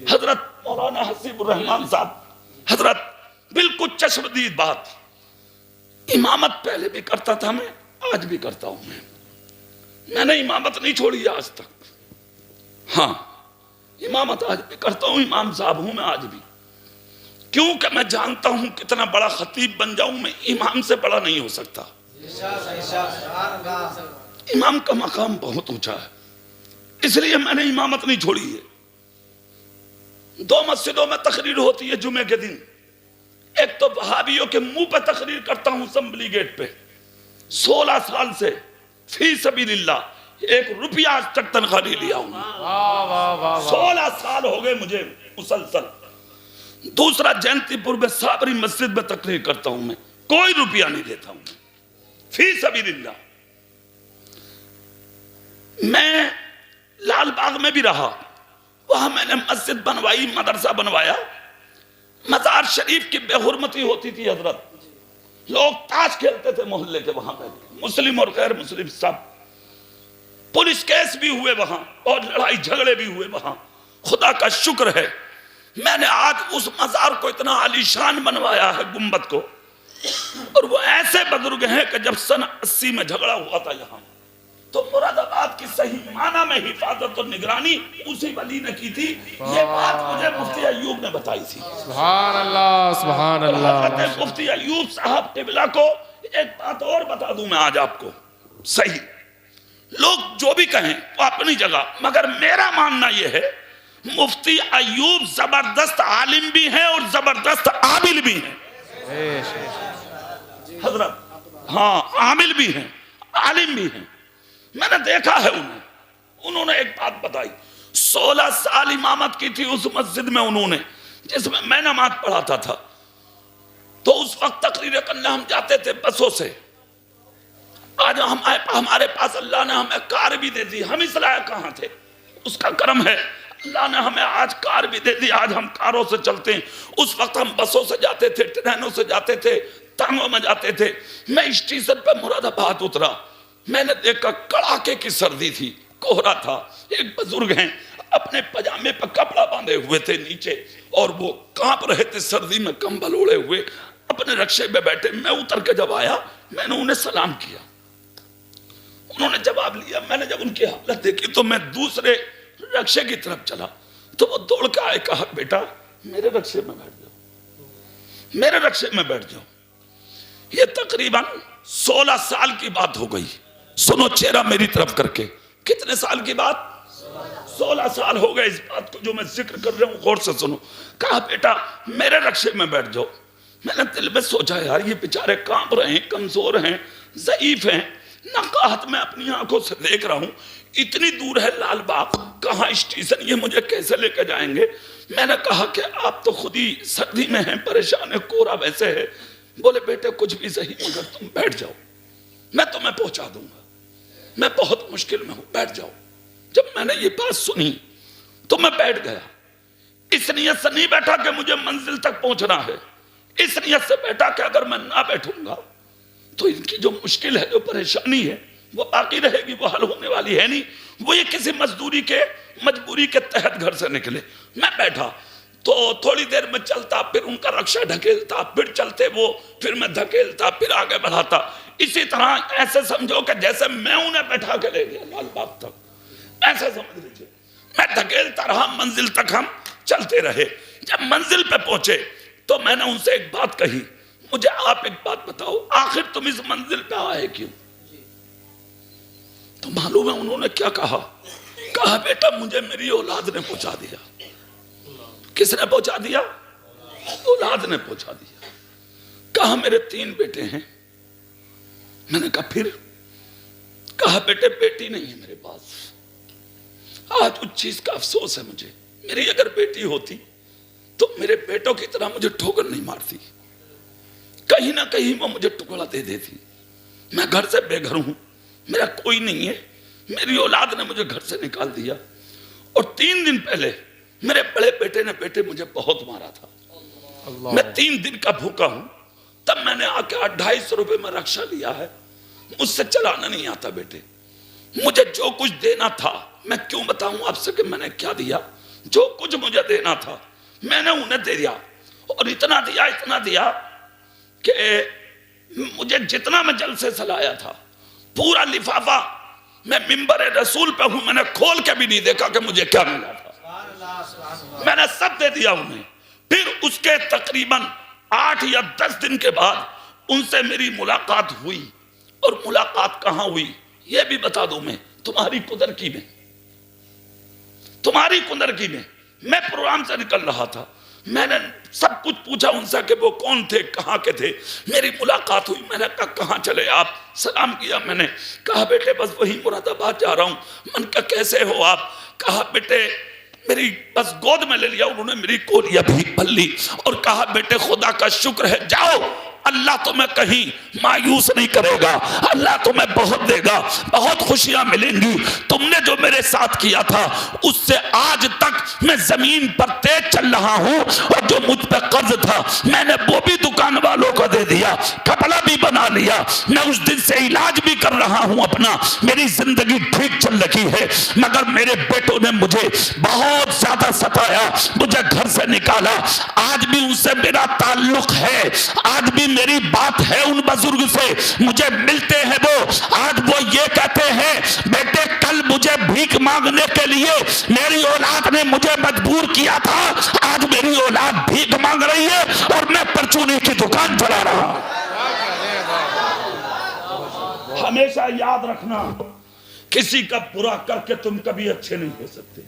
हजरत मौलाना हसीबुर रहमान साहब, हजरत बिल्कुल चश्मदीद बात। इमामत पहले भी करता था मैं, आज भी करता हूं। मैंने इमामत नहीं छोड़ी आज तक। हाँ, इमामत आज भी करता हूं, इमाम साहब हूं मैं आज भी, क्योंकि मैं जानता हूं कितना बड़ा खतीब बन जाऊं मैं, इमाम से बड़ा नहीं हो सकता। इमाम का मकाम बहुत ऊंचा है, इसलिए मैंने इमामत नहीं छोड़ी है। 2 मस्जिदों में तकरीर होती है जुमे के दिन। एक तो वहाबियों के मुंह पे तकरीर करता हूं असेंबली गेट पे, 16 साल से फी सबीलिल्लाह 1 रुपया आज तक तनख्वाह नहीं लिया हूं। 16 साल हो गए मुझे मुसलसल। दूसरा, जयंतीपुर में साबरी मस्जिद में तकरीर करता हूं मैं, कोई रुपया नहीं देता हूं, फी सबीलिल्लाह। मैं लाल बाग में भी रहा, वहां मैंने मस्जिद बनवाई, मदरसा बनवाया। मजार शरीफ की बेहुरमती होती थी हजरत, लोग ताश खेलते थे मोहल्ले के वहां पे, मुस्लिम और गैर मुस्लिम सब। पुलिस केस भी हुए वहां और लड़ाई झगड़े भी हुए वहां। खुदा का शुक्र है मैंने आज उस मजार को इतना आलीशान बनवाया है, गुंबद को। और वो ऐसे बुजुर्ग हैं कि जब सन 80 में झगड़ा हुआ था यहाँ, तो मुरादाबाद की सही माना में हिफाजत और निगरानी उसी वली ने की थी। ये बात मुझे मुफ्ती अय्यूब ने बताई थी। सुभान अल्लाह, सुभान अल्लाह। मुफ्ती अय्यूब साहब क़िबला को एक बात और बता दूं मैं आज आपको, सही लोग जो भी कहें वो अपनी जगह, मगर मेरा मानना यह है मुफ्ती अय्यूब जबरदस्त आलिम भी हैं और जबरदस्त आमिल भी हैं हजरत। हाँ, आमिल भी हैं, आलिम भी हैं। मैंने देखा है उन्हें। उन्होंने एक बात बताई, 16 साल इमामत की थी उस मस्जिद में उन्होंने, जिसमें मैं नमाज पढ़ाता था। तो उस वक्त तकरीर करने हम जाते थे बसों से। आज हमारे पास अल्लाह ने हमें कार भी दे दी। हम इस लायक कहाँ थे? उसका करम है, अल्लाह ने हमें आज कार भी दे दी, आज हम कारों से चलते हैं। उस वक्त हम बसों से जाते थे, ट्रेनों से जाते थे, टांगों में जाते थे। मैं स्टेशन पर मुरादाबाद उतरा, मैंने देखा कड़ाके की सर्दी थी, कोहरा था। एक बुजुर्ग हैं, अपने पजामे पर कपड़ा बांधे हुए थे नीचे, और वो कांप रहे थे सर्दी में, कंबल ओढ़े हुए अपने रक्शे में बैठे। मैं उतर के जब आया, मैंने उन्हें सलाम किया, उन्होंने जवाब लिया। मैंने जब उनकी हालत देखी तो मैं दूसरे रक्शे की तरफ चला, तो वो दौड़ के आए, कहा बेटा मेरे रक्शे में बैठ जाओ, मेरे रक्शे में बैठ जाओ। ये तकरीबन 16 साल की बात हो गई। सुनो चेहरा मेरी तरफ करके, कितने साल की बात? 16 साल हो गए इस बात को जो मैं जिक्र कर रहा हूं, गौर से सुनो। कहा बेटा मेरे रक्शे में बैठ जाओ। मैंने दिल में सोचा यार ये बेचारे कांप रहे हैं, कमजोर हैं, ज़ईफ हैं, नकाहत में अपनी आंखों से देख रहा हूं, इतनी दूर है लाल बाग, कहाँ स्टेशन, ये मुझे कैसे लेकर जाएंगे। मैंने कहा कि आप तो खुद ही सर्दी में हैं, परेशान है, कोहरा वैसे है। बोले बेटे कुछ भी सही मगर तुम बैठ जाओ, मैं तुम्हें पहुंचा दूंगा, मैं बहुत मुश्किल में हूं, बैठ जाओ। जब मैंने ये बात सुनी तो मैं बैठ गया। इस नियत से नहीं बैठा कि मुझे मंजिल तक पहुंचना है, इस नियत से बैठा कि अगर मैं ना बैठूंगा तो इनकी जो मुश्किल है, जो परेशानी है, वो बाकी रहेगी, वो हल होने वाली है नहीं। वो ये किसी मजदूरी के मजबूरी के तहत घर से निकले। मैं बैठा तो थोड़ी देर में चलता, फिर उनका रक्षा ढकेलता, फिर चलते वो, फिर मैं धकेलता, फिर आगे बढ़ाता। इसी तरह ऐसे समझो कि जैसे मैं उन्हें बैठा के ले गया लाल बाग तक, ऐसा समझ लीजिए। मैं धकेलता रहा, मंजिल तक हम चलते रहे। जब मंजिल पे पहुंचे तो मैंने उनसे एक बात कही, मुझे आप एक बात बताओ, आखिर तुम इस मंजिल पे आए क्यों? तो मालूम है उन्होंने क्या कहा? कहा बेटा मुझे मेरी औलाद ने पहुंचा दिया। किसने पहुंचा दिया? औलाद ने पहुंचा दिया। कहा मेरे 3 बेटे हैं। मैंने कहा फिर? कहा बेटे बेटी नहीं है मेरे पास। आज उस चीज का अफसोस है मुझे, मेरी अगर बेटी होती तो मेरे बेटों की तरह मुझे ठोकर नहीं मारती, कहीं ना कहीं वो मुझे टुकड़ा दे देती। मैं घर से बेघर हूं, मेरा कोई नहीं है, मेरी औलाद ने मुझे घर से निकाल दिया। और 3 दिन पहले मेरे बड़े बेटे ने मुझे बहुत मारा था। मैं 3 दिन का भूखा हूं, तब मैंने आके 250 रुपए में रक्षा लिया है। मुझसे चलाना नहीं आता बेटे, मुझे जो कुछ देना था, मैं क्यों बताऊं आपसे कि मैंने क्या दिया। जो कुछ मुझे देना था मैंने उन्हें दे दिया, और इतना दिया कि मुझे जितना मैं जलसे से लाया था पूरा लिफाफा, मैं मिंबर रसूल पे हूं, मैंने खोल के भी नहीं देखा कि मुझे क्या मिला था। मैंने सब दे दिया उन्हें। फिर उसके तकरीबन 8 या 10 दिन के बाद उनसे मेरी मुलाकात हुई। और मुलाकात कहां हुई यह भी बता दूं मैं, तुम्हारी कुदरकी में। तुम्हारी कुदरकी में मैं प्रोग्राम से निकल रहा था, मैंने सब कुछ पूछा उनसे कि वो कौन थे, कहाँ के थे। मेरी मुलाकात हुई, मैंने कहा कहाँ चले आप? सलाम किया मैंने, कहा बेटे बस वही मुरादाबाद जा रहा हूँ। मन का कैसे हो आप? कहा बेटे मेरी बस गोद में ले लिया उन्होंने, मेरी कोलिया भी पल्ली, और कहा बेटे खुदा का शुक्र है, जाओ, अल्लाह तुम्हें कहीं मायूस नहीं करेगा, अल्लाह तुम्हें बहुत देगा, बहुत खुशियां मिलेंगी। तुमने जो मेरे साथ किया था उससे आज तक मैं जमीन पर तेज चल रहा हूं, और जो मुझ पर कर्ज था मैंने वो भी दुकान वालों को दे दिया, कपड़ा भी बना लिया, मैं उस दिन से इलाज भी कर रहा हूं अपना, मेरी जिंदगी ठीक चल रही है। मगर मेरे बेटों ने मुझे बहुत ज्यादा सताया, मुझे घर से निकाला। आज भी उनसे मेरा ताल्लुक है, आज भी मेरी बात है उन बुजुर्ग से, मुझे मिलते हैं वो। आज वो ये कहते हैं बेटे कल मुझे भीख मांगने के लिए मेरी औलाद ने मुझे मजबूर किया था, आज मेरी औलाद भीख मांग रही है और मैं परचूनी की दुकान चला रहा हूं। हमेशा याद रखना, किसी का बुरा करके तुम कभी अच्छे नहीं हो सकते,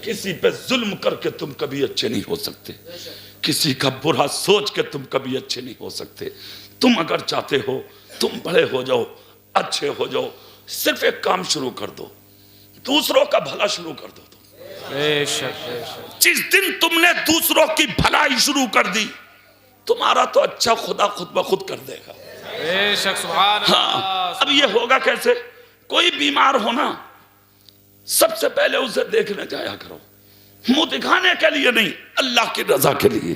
किसी पे जुल्म करके तुम कभी अच्छे नहीं हो सकते, किसी का बुरा सोच के तुम कभी अच्छे नहीं हो सकते। तुम अगर चाहते हो तुम बड़े हो जाओ, अच्छे हो जाओ, सिर्फ एक काम शुरू कर दो, दूसरों का भला शुरू कर दो। जिस दिन तुमने दूसरों की भलाई शुरू कर दी, तुम्हारा तो अच्छा खुदा खुद ब खुद कर देगा। हाँ, अब ये होगा कैसे? कोई बीमार हो ना, सबसे पहले उसे देखने जाया करो, मुंह दिखाने के लिए नहीं, अल्लाह की रजा के लिए।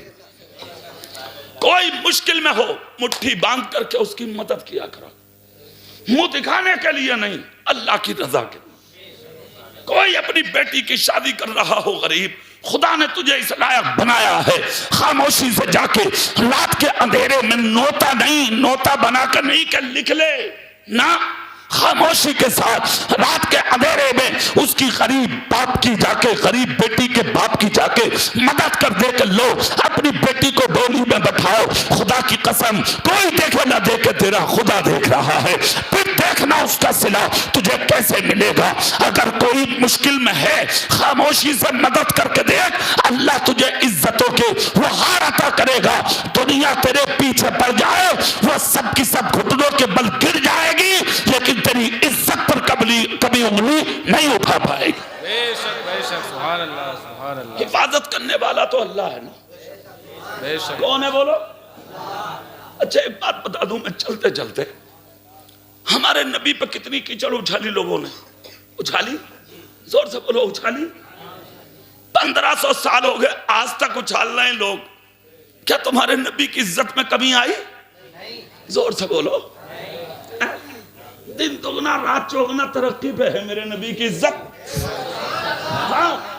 कोई मुश्किल में हो मुट्ठी बांध करके उसकी मदद किया करो, मुंह दिखाने के लिए नहीं, अल्लाह की रजा के लिए। कोई अपनी बेटी की शादी कर रहा हो गरीब, खुदा ने तुझे इस लायक बनाया है, खामोशी से जाके रात के अंधेरे में नोता बनाकर नहीं कर लिख ले ना, खामोशी के साथ रात के अंधेरे में उसकी गरीब बाप की जाके, गरीब बेटी के बाप की जाके मदद कर दे के लो, अपनी बेटी को डोली में बैठाओ। खुदा की कसम कोई देखे ना देखे, तेरा खुदा देख रहा है। फिर देखना उसका सिला तुझे कैसे मिलेगा। अगर कोई मुश्किल में है, खामोशी से मदद करके देख, अल्लाह तुझे इज्जतों के वो हार अता करेगा। दुनिया तेरे पीछे पड़ जाए, वो सब की सब घुटनों के बल गिर जाएगी, लेकिन तेरी इज्जत पर कभी उंगली नहीं उठा पाएगी। बेशक बेशक, सुभान अल्लाह सुभान अल्लाह। हिफाजत करने वाला तो अल्लाह है ना। बेशक। कौन है बोलो? अच्छा एक बात बता दूं मैं चलते चलते, हमारे नबी पर कितनी कीचड़ उछाली लोगों ने, उछाली, जोर से बोलो उछाली। 1500 साल हो गए, आज तक उछाल रहे हैं लोग। क्या तुम्हारे नबी की इज्जत में कमी आई? जोर से बोलो। दिन दुगना रात चौगुना तरक्की पे है मेरे नबी की इज्जत। हाँ